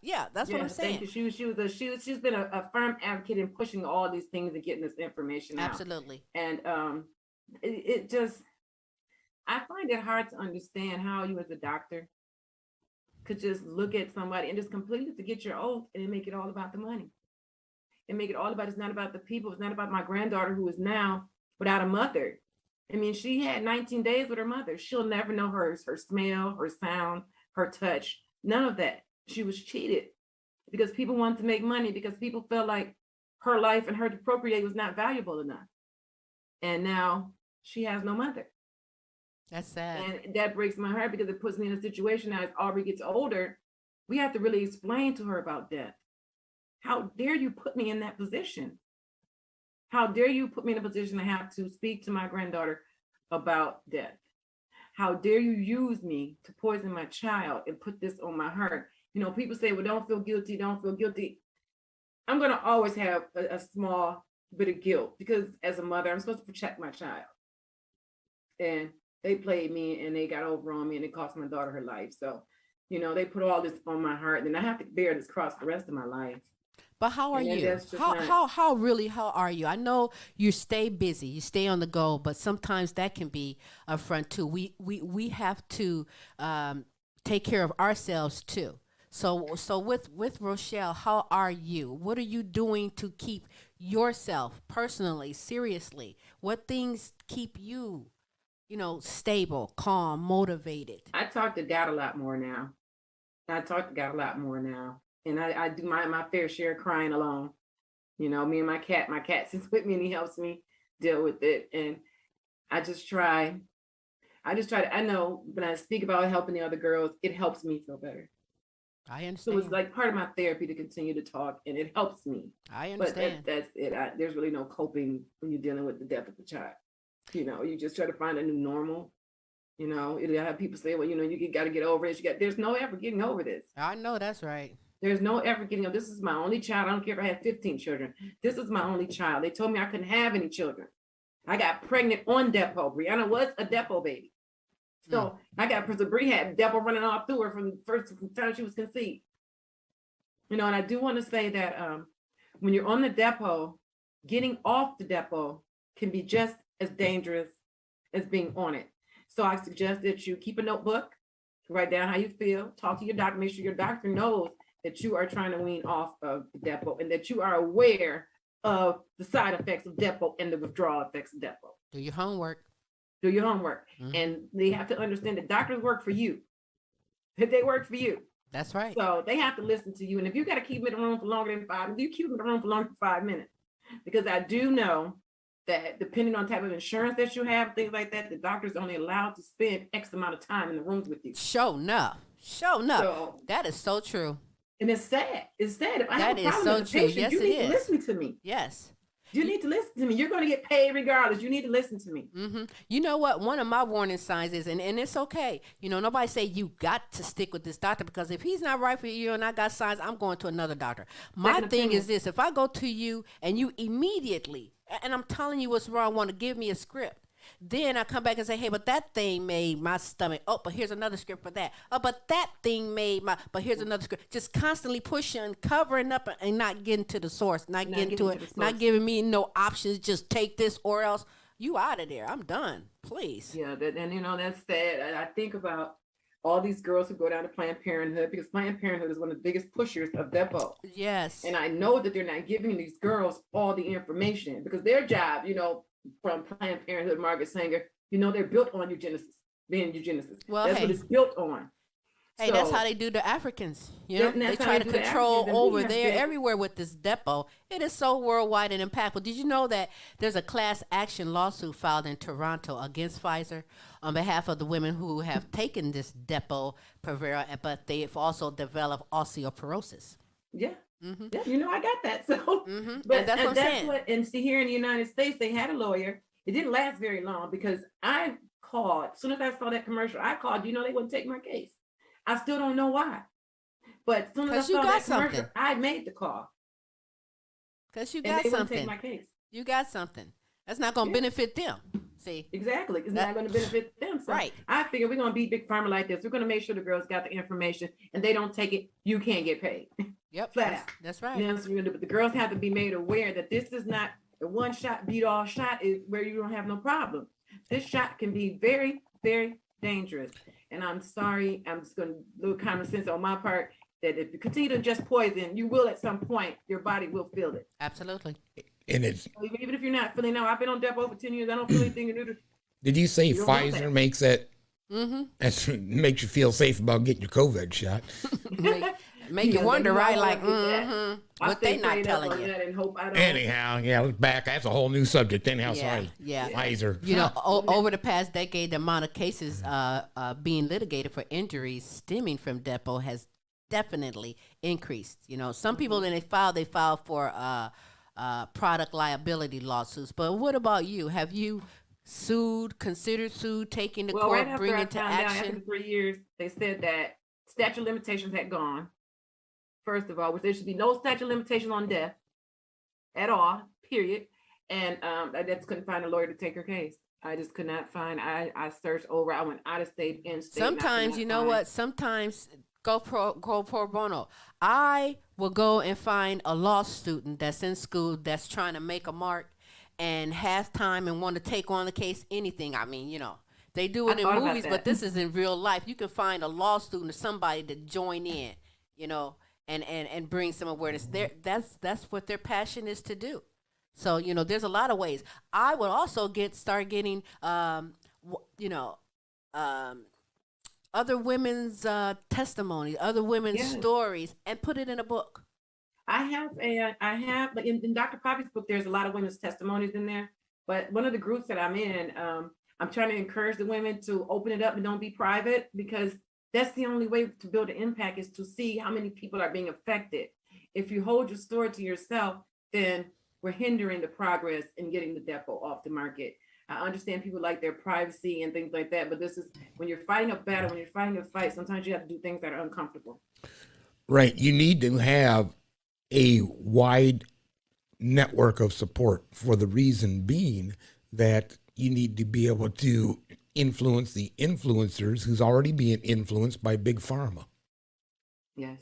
Yeah, that's what I'm saying. Thank you. She's been a firm advocate in pushing all these things and getting this information out. Absolutely. And it just, I find it hard to understand how you as a doctor could just look at somebody and just completely forget your oath and make it all about the money. And make it all about, it's not about the people. It's not about my granddaughter who is now without a mother. I mean, she had 19 days with her mother. She'll never know her smell, her sound, her touch, none of that. She was cheated because people wanted to make money, because people felt like her life and her to procreate was not valuable enough. And now she has no mother. That's sad. And that breaks my heart because it puts me in a situation now as Aubrey gets older, we have to really explain to her about death. How dare you put me in that position? How dare you put me in a position to have to speak to my granddaughter about death? How dare you use me to poison my child and put this on my heart? You know, people say, well, don't feel guilty, don't feel guilty. I'm going to always have a small bit of guilt because as a mother, I'm supposed to protect my child. And they played me and they got over on me and it cost my daughter her life. So, you know, they put all this on my heart and I have to bear this cross the rest of my life. But how are you? How are you? I know you stay busy, you stay on the go, but sometimes that can be a front too. We have to take care of ourselves too. So with Rochelle, how are you? What are you doing to keep yourself personally, seriously? What things keep you, stable, calm, motivated? I talk to God a lot more now. And I do my fair share of crying alone. You know, me and my cat sits with me and he helps me deal with it. And I know when I speak about helping the other girls, it helps me feel better. I understand. So it's like part of my therapy to continue to talk and it helps me. I understand. But that's it. There's really no coping when you're dealing with the death of a child. You know, you just try to find a new normal. You know, it'll have people say, well, you got to get over it. There's no ever getting over this. I know that's right. There's no ever getting over. This is my only child. I don't care if I had 15 children. This is my only child. They told me I couldn't have any children. I got pregnant on Depo. Brianna was a Depo baby. So I got Bree had Depo running all through her from the first time she was conceived. And I do want to say that when you're on the Depo, getting off the Depo can be just as dangerous as being on it. So I suggest that you keep a notebook, write down how you feel, talk to your doctor, make sure your doctor knows that you are trying to wean off of the Depo and that you are aware of the side effects of Depo and the withdrawal effects of Depo. Do your homework. Mm-hmm. And they have to understand that doctors work for you. They work for you. That's right. So they have to listen to you. And if you got to keep them in the room for longer than 5 minutes, you keep them in the room for longer than 5 minutes. Because I do know that depending on type of insurance that you have, things like that, the doctor's only allowed to spend X amount of time in the rooms with you. Sure enough. So, that is so true. And it's sad. It's sad. If I that have a is problem so with a true. patient, Yes, you it need is. to listen to me. Yes. You need to listen to me. You're going to get paid regardless. You need to listen to me. Mm-hmm. You know what? One of my warning signs is, and it's okay. You know, nobody say you got to stick with this doctor, because if he's not right for you and I got signs, I'm going to another doctor. My thing is this: if I go to you and you immediately, and I'm telling you what's wrong, want to give me a script, then I come back and say, hey, but that thing made my stomach. Oh, but here's another script for that. Oh, but that thing made my, but here's another script. Just constantly pushing, covering up, and not getting to the source, not getting to it, not giving me no options. Just take this or else you out of there. I'm done. Please. Yeah, and you know, that's sad. I think about all these girls who go down to Planned Parenthood, because Planned Parenthood is one of the biggest pushers of Depo. Yes. And I know that they're not giving these girls all the information, because their job, you know, from Planned Parenthood, Margaret Sanger, you know, they're built on eugenicists, being eugenicists. Well, that's what it's built on. Hey, that's how they do the Africans. You know, they try to control over there, everywhere with this Depo. It is so worldwide and impactful. Did you know that there's a class action lawsuit filed in Toronto against Pfizer on behalf of the women who have taken this Depo Provera, but they've also developed osteoporosis? Yeah. Mm-hmm. Yeah, you know, I got that. So, but and that's what I'm saying. And see, here in the United States, they had a lawyer. It didn't last very long, because I called. As soon as I saw that commercial, I called. You know, they wouldn't take my case. I still don't know why. But as soon as I saw that commercial, I made the call. Because you got something. Take my case. You got something. That's not going to benefit them. See? Exactly. It's not going to benefit them. So right. I figure we're going to be big pharma like this. We're going to make sure the girls got the information, and they don't take it. You can't get paid. Yep. Flat out. That's right. You know, but the girls have to be made aware that this is not the one shot beat all shot is where you don't have no problem. This shot can be very, very dangerous. And I'm sorry, I'm just going to little common sense on my part, that if you continue to ingest poison, you will at some point, your body will feel it. Absolutely. And it's even if you're not feeling, no, I've been on Depo for 10 years. I don't feel anything new. Did you say Pfizer makes that? Mm-hmm. That makes you feel safe about getting your COVID shot. Make you wonder, right? Like, what they not telling you. Anyhow, yeah, back. That's a whole new subject. Anyhow, sorry. Yeah. Pfizer. You know, over the past decade, the amount of cases being litigated for injuries stemming from Depo has definitely increased. You know, some people, when they file for product liability lawsuits. But what about you? Have you considered sued, taking the court, right bringing to action? After 3 years, they said that statute of limitations had gone. First of all, which there should be no statute of limitation on death at all, period. And I just couldn't find a lawyer to take her case. I just could not find. I searched over. I went out of state, in state. Sometimes, you know what? Sometimes go pro bono. I will go and find a law student that's in school that's trying to make a mark and has time and want to take on the case. Anything. I mean, you know, they do it in movies, but this is in real life. You can find a law student or somebody to join in, you know, and bring some awareness. That's what their passion is to do. So, you know, there's a lot of ways. I would also start getting, you know, other women's testimony, other women's stories, and put it in a book. I have, like in Dr. Poppy's book, there's a lot of women's testimonies in there. But one of the groups that I'm in, I'm trying to encourage the women to open it up and don't be private, because that's the only way to build an impact, is to see how many people are being affected. If you hold your story to yourself, then we're hindering the progress in getting the Depo off the market. I understand people like their privacy and things like that, but this is when you're fighting a battle, when you're fighting a fight, sometimes you have to do things that are uncomfortable. Right. You need to have a wide network of support, for the reason being that you need to be able to influence the influencers who's already being influenced by big pharma. Yes.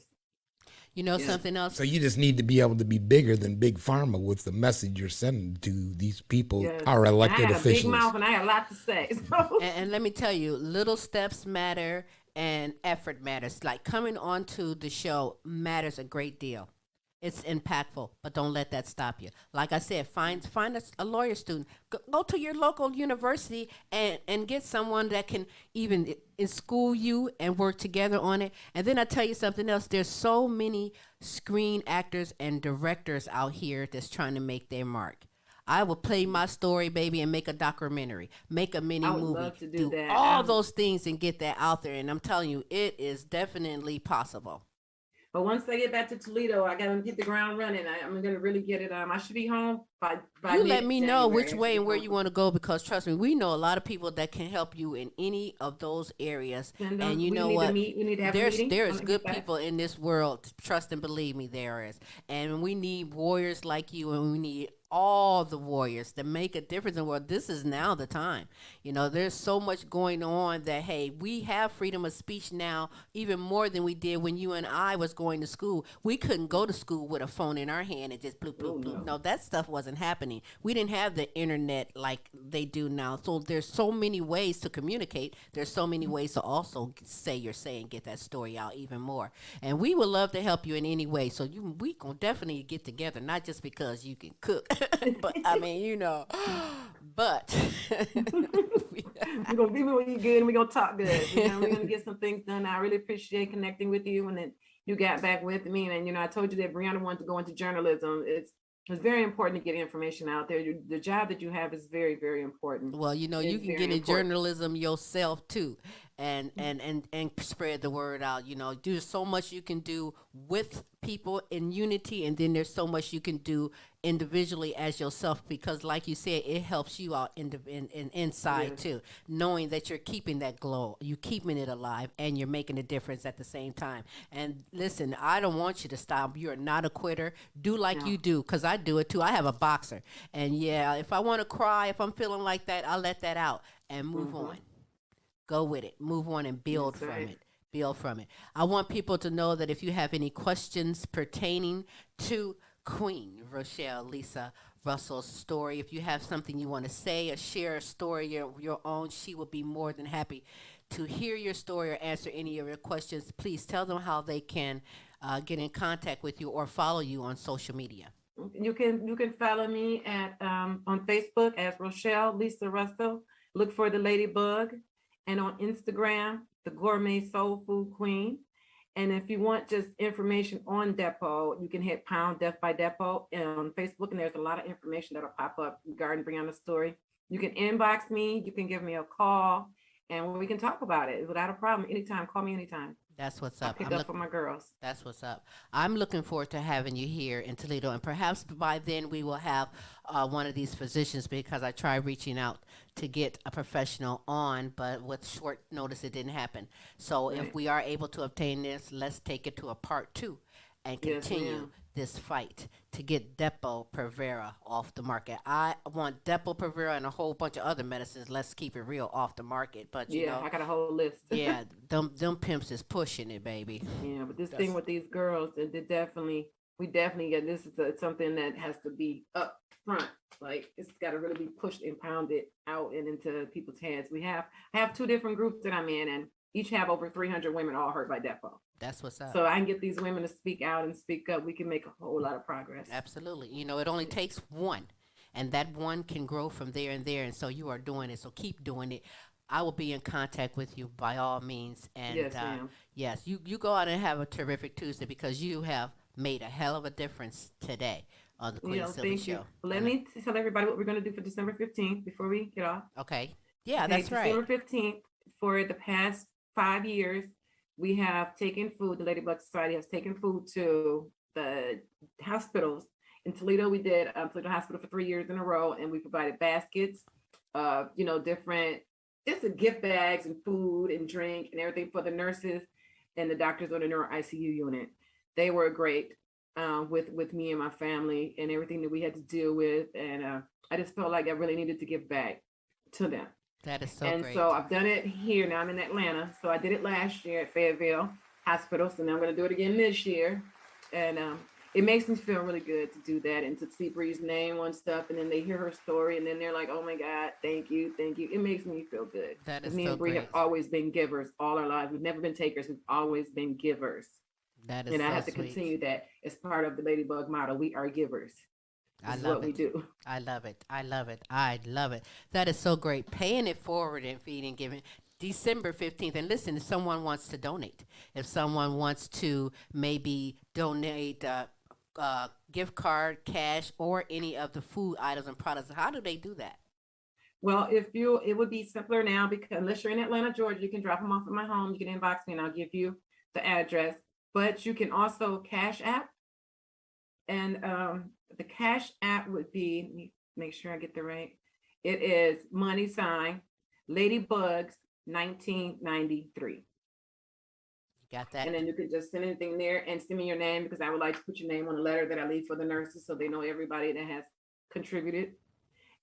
You know, something else. So you just need to be able to be bigger than big pharma with the message you're sending to these people, our elected officials. I have a big mouth and I have a lot to say. So. And let me tell you, little steps matter and effort matters. Like coming onto the show matters a great deal. It's impactful, but don't let that stop you. Like I said, find a lawyer student. Go to your local university and get someone that can even school you and work together on it. And then I tell you something else. There's so many screen actors and directors out here that's trying to make their mark. I will play my story, baby, and make a documentary, make a mini movie. I would love to do that. All those things and get that out there. And I'm telling you, it is definitely possible. But once I get back to Toledo, I gotta get the ground running. I'm gonna really get it. I should be home by You let me know mid-January. which way and where you want to go, because trust me, we know a lot of people that can help you in any of those areas. And you know what? We need to have a meeting. There's good people in this world. Trust and believe me, there is. And we need warriors like you, and we need all the warriors to make a difference in the world. This is now the time. You know, there's so much going on that, hey, we have freedom of speech now, even more than we did when you and I was going to school. We couldn't go to school with a phone in our hand and just bloop, bloop, bloop. No, that stuff wasn't happening. We didn't have the internet like they do now. So there's so many ways to communicate. There's so many ways to also say your say and get that story out even more. And we would love to help you in any way. So we gonna definitely get together, not just because you can cook, but I mean, you know, but we're gonna be really good and we're gonna talk good. You know, we're gonna get some things done. I really appreciate connecting with you, and then you got back with me. And you know, I told you that Brianna wanted to go into journalism. It's very important to get information out there. The job that you have is very, very important. Well, you know, you can get in journalism yourself too, and spread the word out. You know, there's so much you can do with people in unity, and then there's so much you can do individually as yourself, because like you said, it helps you out in inside too, knowing that you're keeping that glow, you're keeping it alive, and you're making a difference at the same time. And listen, I don't want you to stop. You're not a quitter. Do like you do, because I do it too. I have a boxer, and yeah, if I want to cry, if I'm feeling like that, I'll let that out and move on. Go with it, move on, and build from it. Build from it. I want people to know that if you have any questions pertaining to Queen Rochelle Lisa Russell's story, if you have something you want to say or share a story your own, she will be more than happy to hear your story or answer any of your questions. Please tell them how they can get in contact with you or follow you on social media. You can follow me at on Facebook as Rochelle Lisa Russell. Look for the Ladybug, and on Instagram, the Gourmet Soul Food Queen. And if you want just information on Depot, you can hit pound Death by Depot on Facebook, and there's a lot of information that'll pop up regarding Brianna's story. You can inbox me, you can give me a call, and we can talk about it without a problem. Anytime, call me anytime. That's what's up. I'll pick up for my girls. That's what's up. I'm looking forward to having you here in Toledo, and perhaps by then we will have one of these physicians, because I tried reaching out to get a professional on, but with short notice it didn't happen. So if we are able to obtain this, let's take it to a part 2 and continue this fight to get Depo-Provera off the market. I want Depo-Provera and a whole bunch of other medicines, let's keep it real, off the market. But you know, I got a whole list. Yeah, them pimps is pushing it, baby. Yeah, but this thing with these girls, we definitely get, this is something that has to be up front. Like, it's got to really be pushed and pounded out and into people's heads. I have 2 different groups that I'm in, and each have over 300 women all hurt by Depo. That's what's up. So I can get these women to speak out and speak up. We can make a whole lot of progress. Absolutely. You know, it only takes one, and that one can grow from there and there. And so you are doing it. So keep doing it. I will be in contact with you by all means. And yes, ma'am. Yes, you go out and have a terrific Tuesday, because you have made a hell of a difference today on the Queen Silvy Show. Let me tell everybody what we're going to do for December 15th before we get off. Okay. Yeah, that's right. December 15th, for the past 5 years, we have taken food. The Ladybug Society has taken food to the hospitals. In Toledo, we did Toledo Hospital for 3 years in a row, and we provided baskets, different, just the gift bags and food and drink and everything for the nurses and the doctors on the neuro ICU unit. They were great with me and my family and everything that we had to deal with, and I just felt like I really needed to give back to them. That is so great. And so I've done it here. Now I'm in Atlanta. So I did it last year at Fayetteville Hospital. So now I'm going to do it again this year. And it makes me feel really good to do that and to see Bree's name on stuff. And then they hear her story and then they're like, oh my God, thank you. Thank you. It makes me feel good. That is me so and Bree great. have always been givers all our lives. We've never been takers. We've always been givers. That is and I so have to sweet. continue that as part of the Ladybug model. We are givers. I This is love what it. we do. I love it. I love it. I love it. That is so great. Paying it forward and feeding, giving. December 15th. And listen, if someone wants to donate, if someone wants to maybe donate gift card, cash, or any of the food items and products, how do they do that? Well, it would be simpler now, because unless you're in Atlanta, Georgia, you can drop them off at my home. You can inbox me and I'll give you the address. but you can also Cash App. And the Cash App would be, let me make sure I get the right. It is $ Ladybugs 1993. Got that? And then you could just send anything there and send me your name, because I would like to put your name on a letter that I leave for the nurses so they know everybody that has contributed.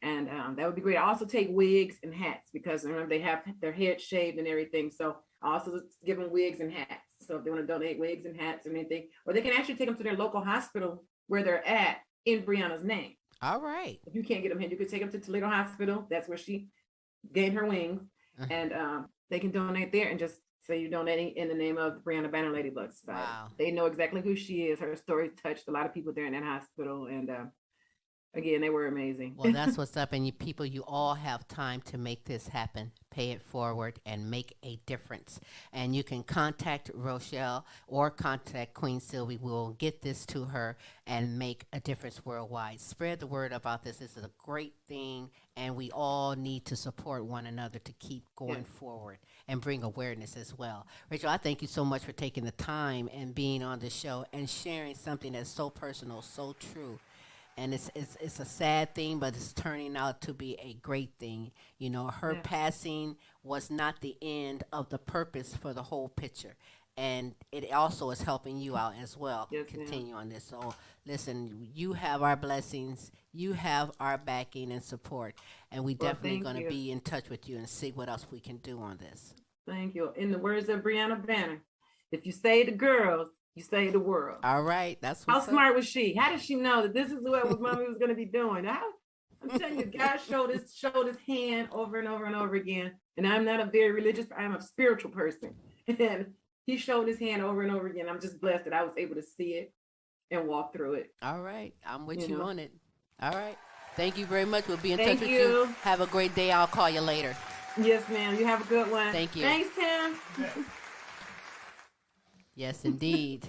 And that would be great. I also take wigs and hats, because remember they have their head shaved and everything. So I also give them wigs and hats. So if they want to donate wigs and hats or anything, or they can actually take them to their local hospital where they're at in Brianna's name. All right. If you can't get them here, you could take them to Toledo Hospital. That's where she gained her wings. And they can donate there and just say you're donating in the name of Brianna Banner Ladybugs. Wow. They know exactly who she is. Her story touched a lot of people there in that hospital. And again, they were amazing. Well, that's what's up. And you people, you all have time to make this happen. Pay it forward and make a difference. And you can contact Rochelle or contact Queen Silvy. We'll get this to her and make a difference worldwide. Spread the word about this. This is a great thing. And we all need to support one another to keep going forward and bring awareness as well. Rachel, I thank you so much for taking the time and being on the show and sharing something that's so personal, so true. And it's a sad thing, but it's turning out to be a great thing. You know, her passing was not the end of the purpose for the whole picture. And it also is helping you out as well. Yes, continue on this. So listen, you have our blessings. You have our backing and support. And we definitely going to be in touch with you and see what else we can do on this. Thank you. In the words of Brianna Banner, if you say the girls, you say the world. All right. That's how smart was she? How did she know that this is what mommy was going to be doing? I'm telling you, God showed his hand over and over and over again. And I'm not a very religious, I'm a spiritual person. And he showed his hand over and over again. I'm just blessed that I was able to see it and walk through it. All right. I'm with you on it. All right. Thank you very much. We'll be in touch with you. Have a great day. I'll call you later. Yes, ma'am. You have a good one. Thank you. Thanks, Tim. Yes, indeed.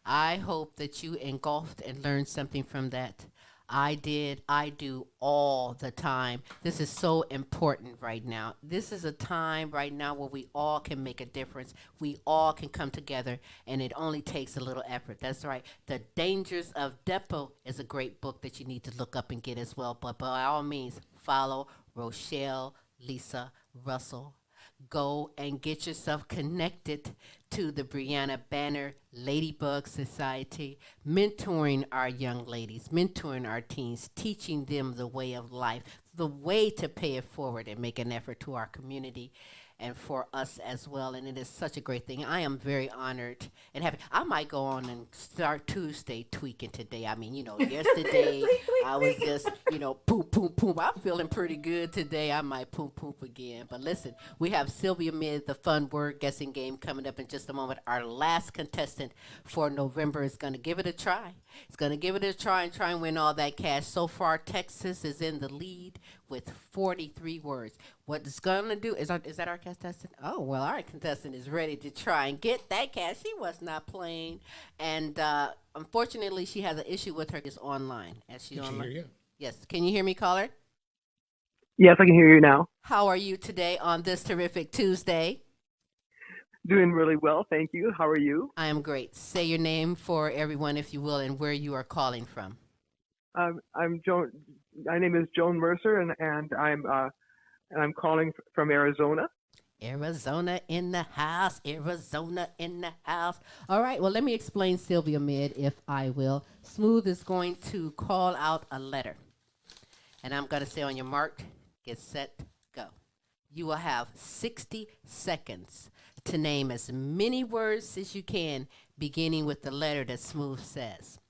I hope that you engulfed and learned something from that. I did. I do all the time. This is so important right now. This is a time right now where we all can make a difference. We all can come together, and it only takes a little effort. That's right. The Dangers of Depot is a great book that you need to look up and get as well. But by all means, follow Rochelle, Lisa, Russell. Go and get yourself connected to the Brianna Banner Ladybug Society, mentoring our young ladies, mentoring our teens, teaching them the way of life, the way to pay it forward and make an effort to our community and for us as well. And it is such a great thing. I am very honored and happy. I might go on and start Tuesday tweaking today. I mean, you know, yesterday I was just, you know, poop, poop, poop. I'm feeling pretty good today. I might poop, poop again. But listen, we have Sylvia Mid, the fun word guessing game, coming up in just a moment. Our last contestant for November is going to give it a try. It's going to give it a try and try and win all that cash. So far, Texas is in the lead with 43 words. What it's going to do is that our contestant? Oh, well, our contestant is ready to try and get that cash. She was not playing. And unfortunately, she has an issue with her. It's online. As she online. Hear you? Yes. Can you hear me, caller? Yes, I can hear you now. How are you today on this terrific Tuesday? Doing really well, thank you. How are you? I am great. Say your name for everyone, if you will, and where you are calling from. I'm Joan. My name is Joan Mercer, and I'm calling from Arizona. Arizona in the house. Arizona in the house. All right. Well, let me explain Sylvia Mid, if I will. Smooth is going to call out a letter, and I'm going to say on your mark, get set, go. You will have 60 seconds to name as many words as you can, beginning with the letter that Smooth says.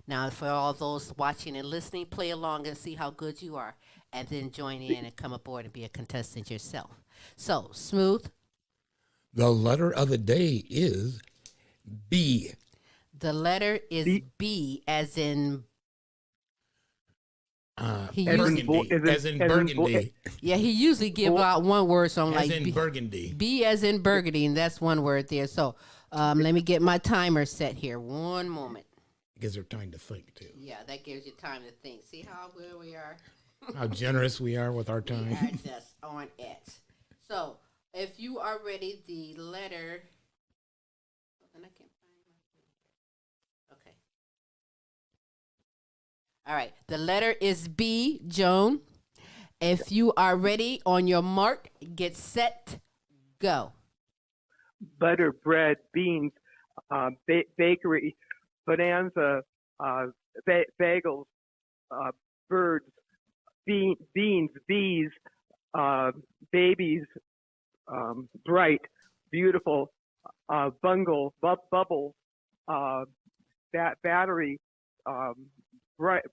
Now, for all those watching and listening, play along and see how good you are, and then join in and come aboard and be a contestant yourself. So, Smooth. The letter of the day is B. The letter is B as in burgundy. As in burgundy. Yeah, he usually give out one word, so I'm as like in burgundy. B as in burgundy, and that's one word there. So, let me get my timer set here. One moment. Gives her time to think too. Yeah, that gives you time to think. See how good we are? How generous we are with our time. We are just on it. So, if you are ready, the letter. And I can't find All right. The letter is B, Joan. If you are ready, on your mark, get set, go. Butter, bread, beans, bakery, bonanza, bagels, birds, beans, bees, babies, bright, beautiful, bungle, bubbles, battery, bright,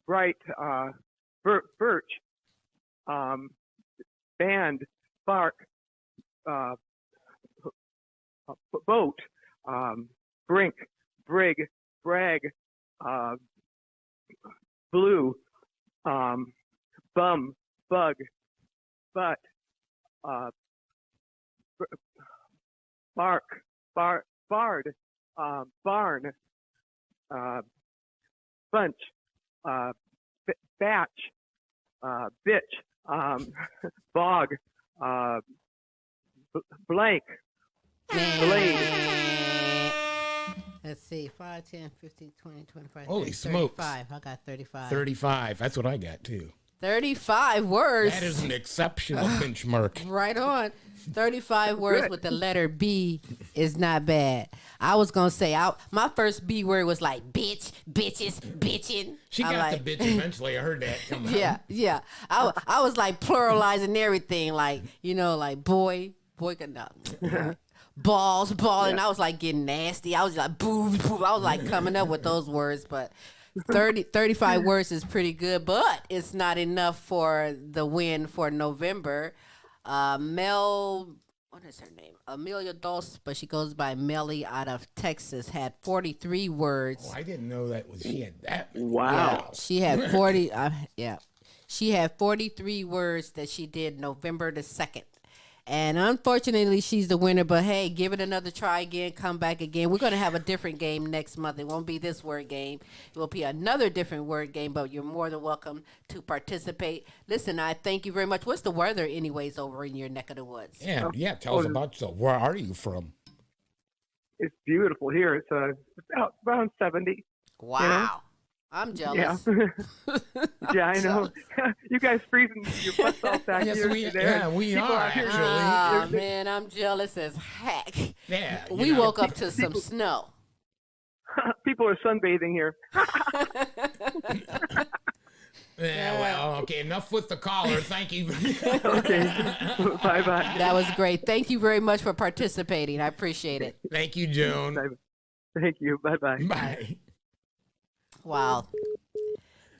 birch, band, bark, boat, brink, brig, brag, blue, bum, bug, butt, bark, bard, barn, bunch, batch, bitch, bog, blank, blade. Let's see, 5, 10, 15, 20, 25, Holy 30, smokes. 35. I got 35. 35. That's what I got, too. 35 words. That is an exceptional benchmark. Right on. 35 words with the letter B is not bad. I was going to say, my first B word was like bitch, bitches, bitching. She got the bitch eventually. I heard that come out. Yeah. I was like pluralizing everything, like, like boy, no. balls, balling. I was like getting nasty. I was like boobs. I was like coming up with those words, but 35 words is pretty good, but it's not enough for the win for November. What is her name? Amelia Dulce, but she goes by Melly out of Texas, had 43 words. Oh, I didn't know she had that. Wow. Yeah, she had 40. She had 43 words that she did November the 2nd. And unfortunately, she's the winner. But hey, give it another try again. Come back again. We're going to have a different game next month. It won't be this word game. It will be another different word game. But you're more than welcome to participate. Listen, I thank you very much. What's the weather, anyways, over in your neck of the woods? Yeah. Tell us about yourself. Where are you from? It's beautiful here. It's about around 70. Wow. You know? I'm jealous. Yeah, I know. You guys freezing your butts off back here. We are, actually. Oh, man, I'm jealous as heck. Yeah. We woke up to some snow. People are sunbathing here. Yeah, well, okay, enough with the caller. Thank you. Okay, bye-bye. That was great. Thank you very much for participating. I appreciate it. Thank you, Joan. Thank you. Bye-bye. Bye. Wow.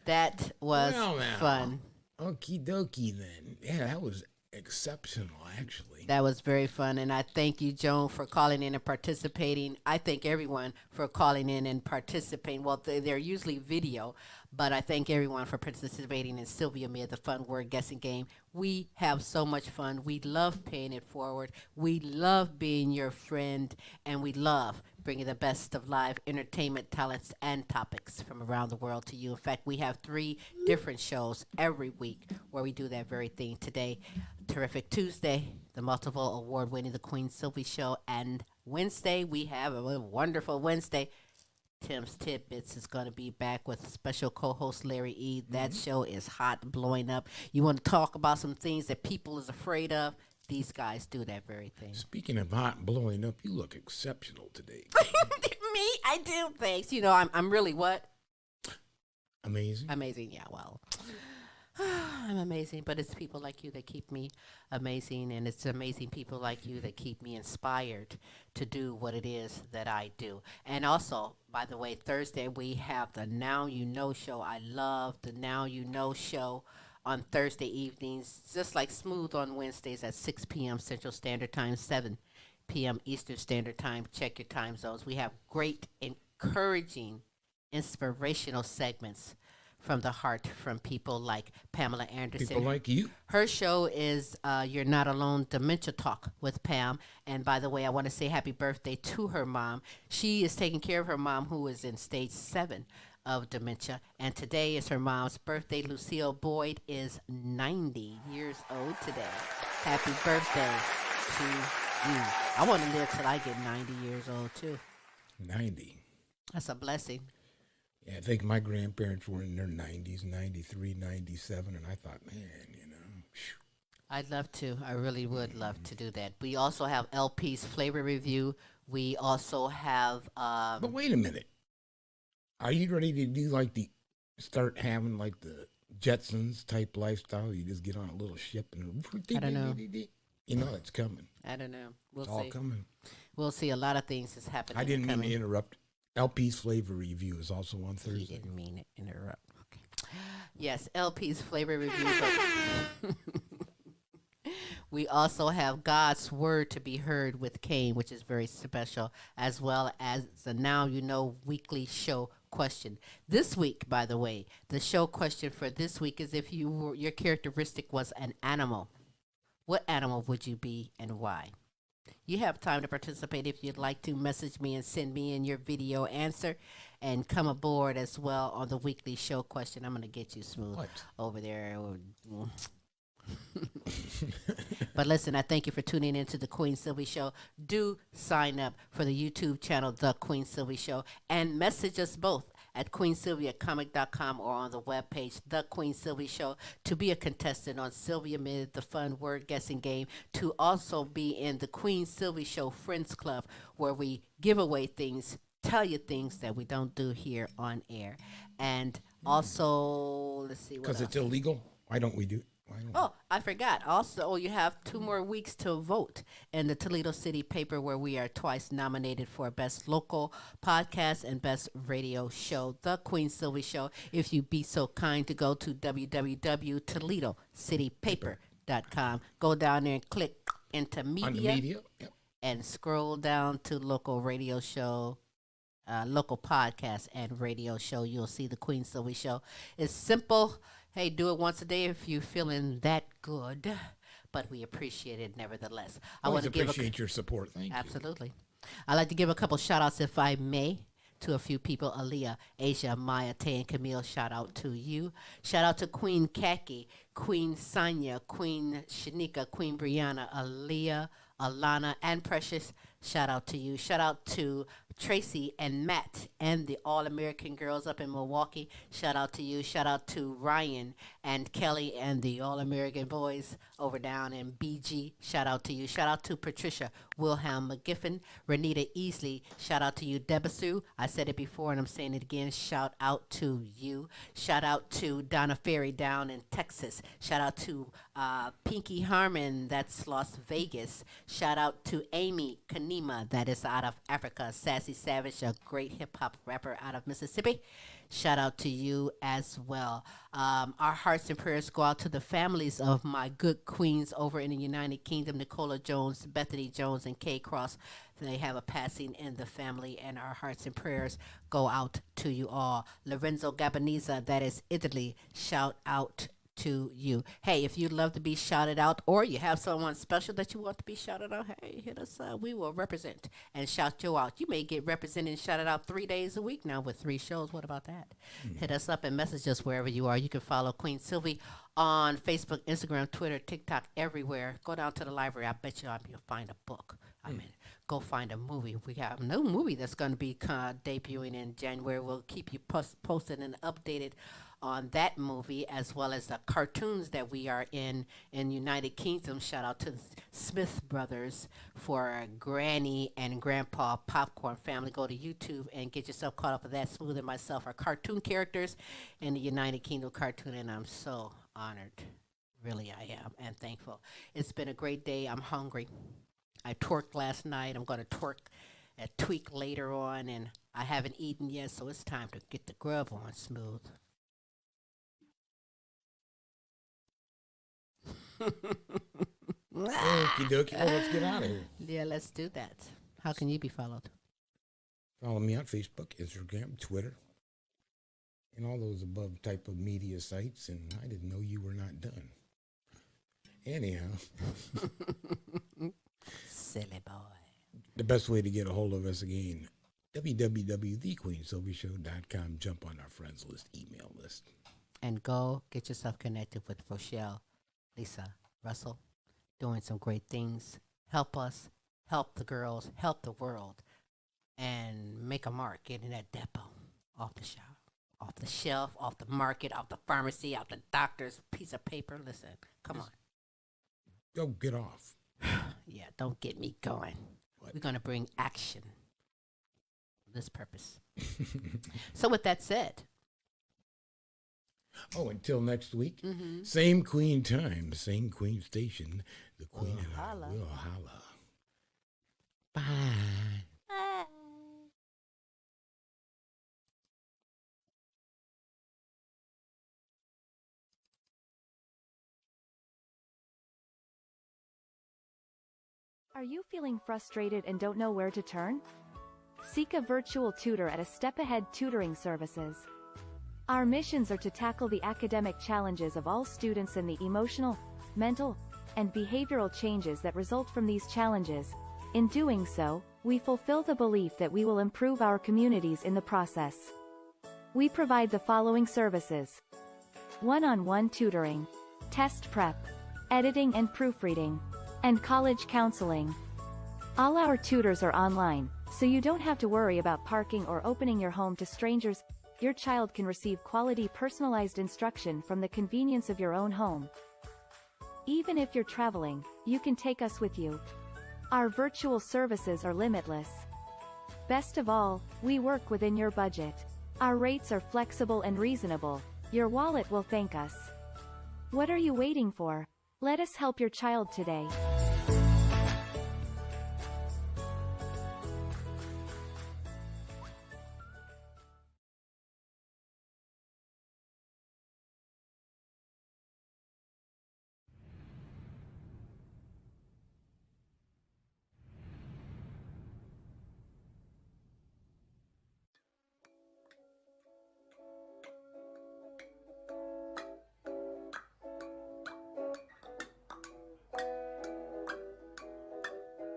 That was fun. Okie dokie then. Yeah, that was exceptional, actually. That was very fun. And I thank you, Joan, for calling in and participating. I thank everyone for calling in and participating. Well, they're usually video, but I thank everyone for participating in Sylvia Mid, the fun word guessing game. We have so much fun. We love paying it forward. We love being your friend, and we love bringing the best of live entertainment, talents, and topics from around the world to you. In fact, we have 3 different shows every week where we do that very thing. Today, Terrific Tuesday, the multiple award-winning The Queen Silvy Show, and Wednesday, we have a wonderful Wednesday. Tim's Tid Bits is going to be back with special co-host Larry E. That show is hot, blowing up. You want to talk about some things that people is afraid of? These guys do that very thing. Speaking of hot and blowing up, you look exceptional today. Me? I do. Thanks. I'm really what? Amazing. Amazing. Yeah, well, I'm amazing, but it's people like you that keep me amazing, and it's amazing people like you that keep me inspired to do what it is that I do. And also, by the way, Thursday we have the Now You Know show. I love the Now You Know show on Thursday evenings, just like Smooth on Wednesdays at 6 p.m. Central Standard Time, 7 p.m. Eastern Standard Time. Check your time zones. We have great, encouraging, inspirational segments from the heart from people like Pamela Anderson. People like you. Her show is You're Not Alone, Dementia Talk with Pam. And by the way, I want to say happy birthday to her mom. She is taking care of her mom, who is in stage 7 of dementia. And today is her mom's birthday. Lucille Boyd is 90 years old today. Happy birthday to you. I want to live till I get 90 years old, too. 90. That's a blessing. Yeah, I think my grandparents were in their 90s, 93, 97, and I thought, man, you know. Whew. I'd love to. I really would love to do that. We also have LP's Flavor Review. We also have. But wait a minute. Are you ready to do start having like the Jetsons type lifestyle? You just get on a little ship and. I don't know. You know it's coming. I don't know. We'll It's see. all coming. We'll see. A lot of things is happening. I didn't mean to interrupt. LP's Flavor Review is also on Thursday. You didn't mean to interrupt. Okay. Yes, LP's Flavor Review. We also have God's Word to be Heard with Kane, which is very special, as well as the Now You Know weekly show question. This week, by the way, the show question for this week is if your characteristic was an animal, what animal would you be and why? You have time to participate if you'd like to. Message me and send me in your video answer and come aboard as well on the weekly show question. I'm going to get you smooth over there. But listen, I thank you for tuning into the Queen Silvy Show. Do sign up for the YouTube channel, The Queen Silvy Show, and message us both at queensylvia@comic.com or on the webpage, The Queen Silvy Show, to be a contestant on Sylvia Mid, the fun word guessing game, to also be in the Queen Silvy Show Friends Club, where we give away things, tell you things that we don't do here on air. And also, let's see what else. Because it's illegal? Why don't we do it? Oh, I forgot. Also, you have 2 more weeks to vote in the Toledo City paper, where we are twice nominated for Best Local Podcast and Best Radio Show, The Queen Silvy Show. If you be so kind to go to www.toledocitypaper.com, go down there and click into media, Yep. and scroll down to local radio show, local podcast and radio show. You'll see the Queen Silvy Show. It's simple. Hey, do it once a day if you're feeling that good, but we appreciate it nevertheless. I want to appreciate your support. Thank you. Absolutely. I'd like to give a couple shout-outs, if I may, to a few people. Aaliyah, Asia, Maya, Tay, and Camille, shout out to you. Shout out to Queen Kaki, Queen Sonia, Queen Shanika, Queen Brianna, Aaliyah, Alana, and Precious. Shout out to you. Shout out to Tracy and Matt and the All-American girls up in Milwaukee. Shout out to you. Shout out to Ryan and Kelly and the All-American boys over down in BG. Shout out to you. Shout out to Patricia Wilhelm McGiffin, Renita Easley. Shout out to you, Debasu. I said it before and I'm saying it again. Shout out to you. Shout out to Donna Ferry down in Texas. Shout out to Pinky Harmon, that's Las Vegas. Shout out to Amy Kanima, that is out of Africa. Sassy Savage, a great hip-hop rapper out of Mississippi. Shout out to you as well. Our hearts and prayers go out to the families of my good queens over in the United Kingdom, Nicola Jones, Bethany Jones, and Kay Cross. They have a passing in the family, and our hearts and prayers go out to you all. Lorenzo Gabaniza, that is Italy. Shout out to you. Hey, if you'd love to be shouted out, or you have someone special that you want to be shouted out, hey, hit us up. We will represent and shout you out. You may get represented and shouted out 3 days a week now with 3 shows. What about that? Hit us up and message us wherever you are. You can follow Queen Silvy on Facebook, Instagram, Twitter, TikTok, everywhere. Go down to the library. I bet you'll find a book. I mean, go find a movie. We have no movie that's going to be debuting in January. We'll keep you posted and updated on that movie, as well as the cartoons that we are in United Kingdom. Shout out to the Smith Brothers for Granny and Grandpa Popcorn Family. Go to YouTube and get yourself caught up with that. Smooth and myself are cartoon characters in the United Kingdom cartoon, and I'm so honored. Really, I am, and thankful. It's been a great day. I'm hungry. I twerked last night. I'm going to tweak later on, and I haven't eaten yet, so it's time to get the grub on, Smooth. Okie dokie. Well, let's get out of here. Yeah, let's do that. How can you be followed? Follow me on Facebook, Instagram, Twitter, and all those above type of media sites. And I didn't know you were not done. Anyhow. Silly boy. The best way to get a hold of us again, www.thequeensylvyshow.com. Jump on our friends list, email list. And go get yourself connected with Rochelle, Lisa, Russell, doing some great things. Help us, help the girls, help the world, and make a mark getting that depot off the shelf. off the shelf, off the market, off the pharmacy, off the doctor's piece of paper. Listen, come on. Go get off. Yeah, don't get me going. What? We're going to bring action for this purpose. So with that said. Oh, until next week, Mm-hmm. same Queen time, same Queen station. The Queen and I holla. will holla. Bye. Are you feeling frustrated and don't know where to turn? Seek a virtual tutor at A Step Ahead Tutoring Services. Our missions are to tackle the academic challenges of all students and the emotional, mental, and behavioral changes that result from these challenges. In doing so, we fulfill the belief that we will improve our communities in the process. We provide the following services: one-on-one tutoring, test prep, editing and proofreading, and college counseling. All our tutors are online, so you don't have to worry about parking or opening your home to strangers. Your child can receive quality personalized instruction from the convenience of your own home. Even if you're traveling, you can take us with you. Our virtual services are limitless. Best of all, we work within your budget. Our rates are flexible and reasonable. Your wallet will thank us. What are you waiting for? Let us help your child today.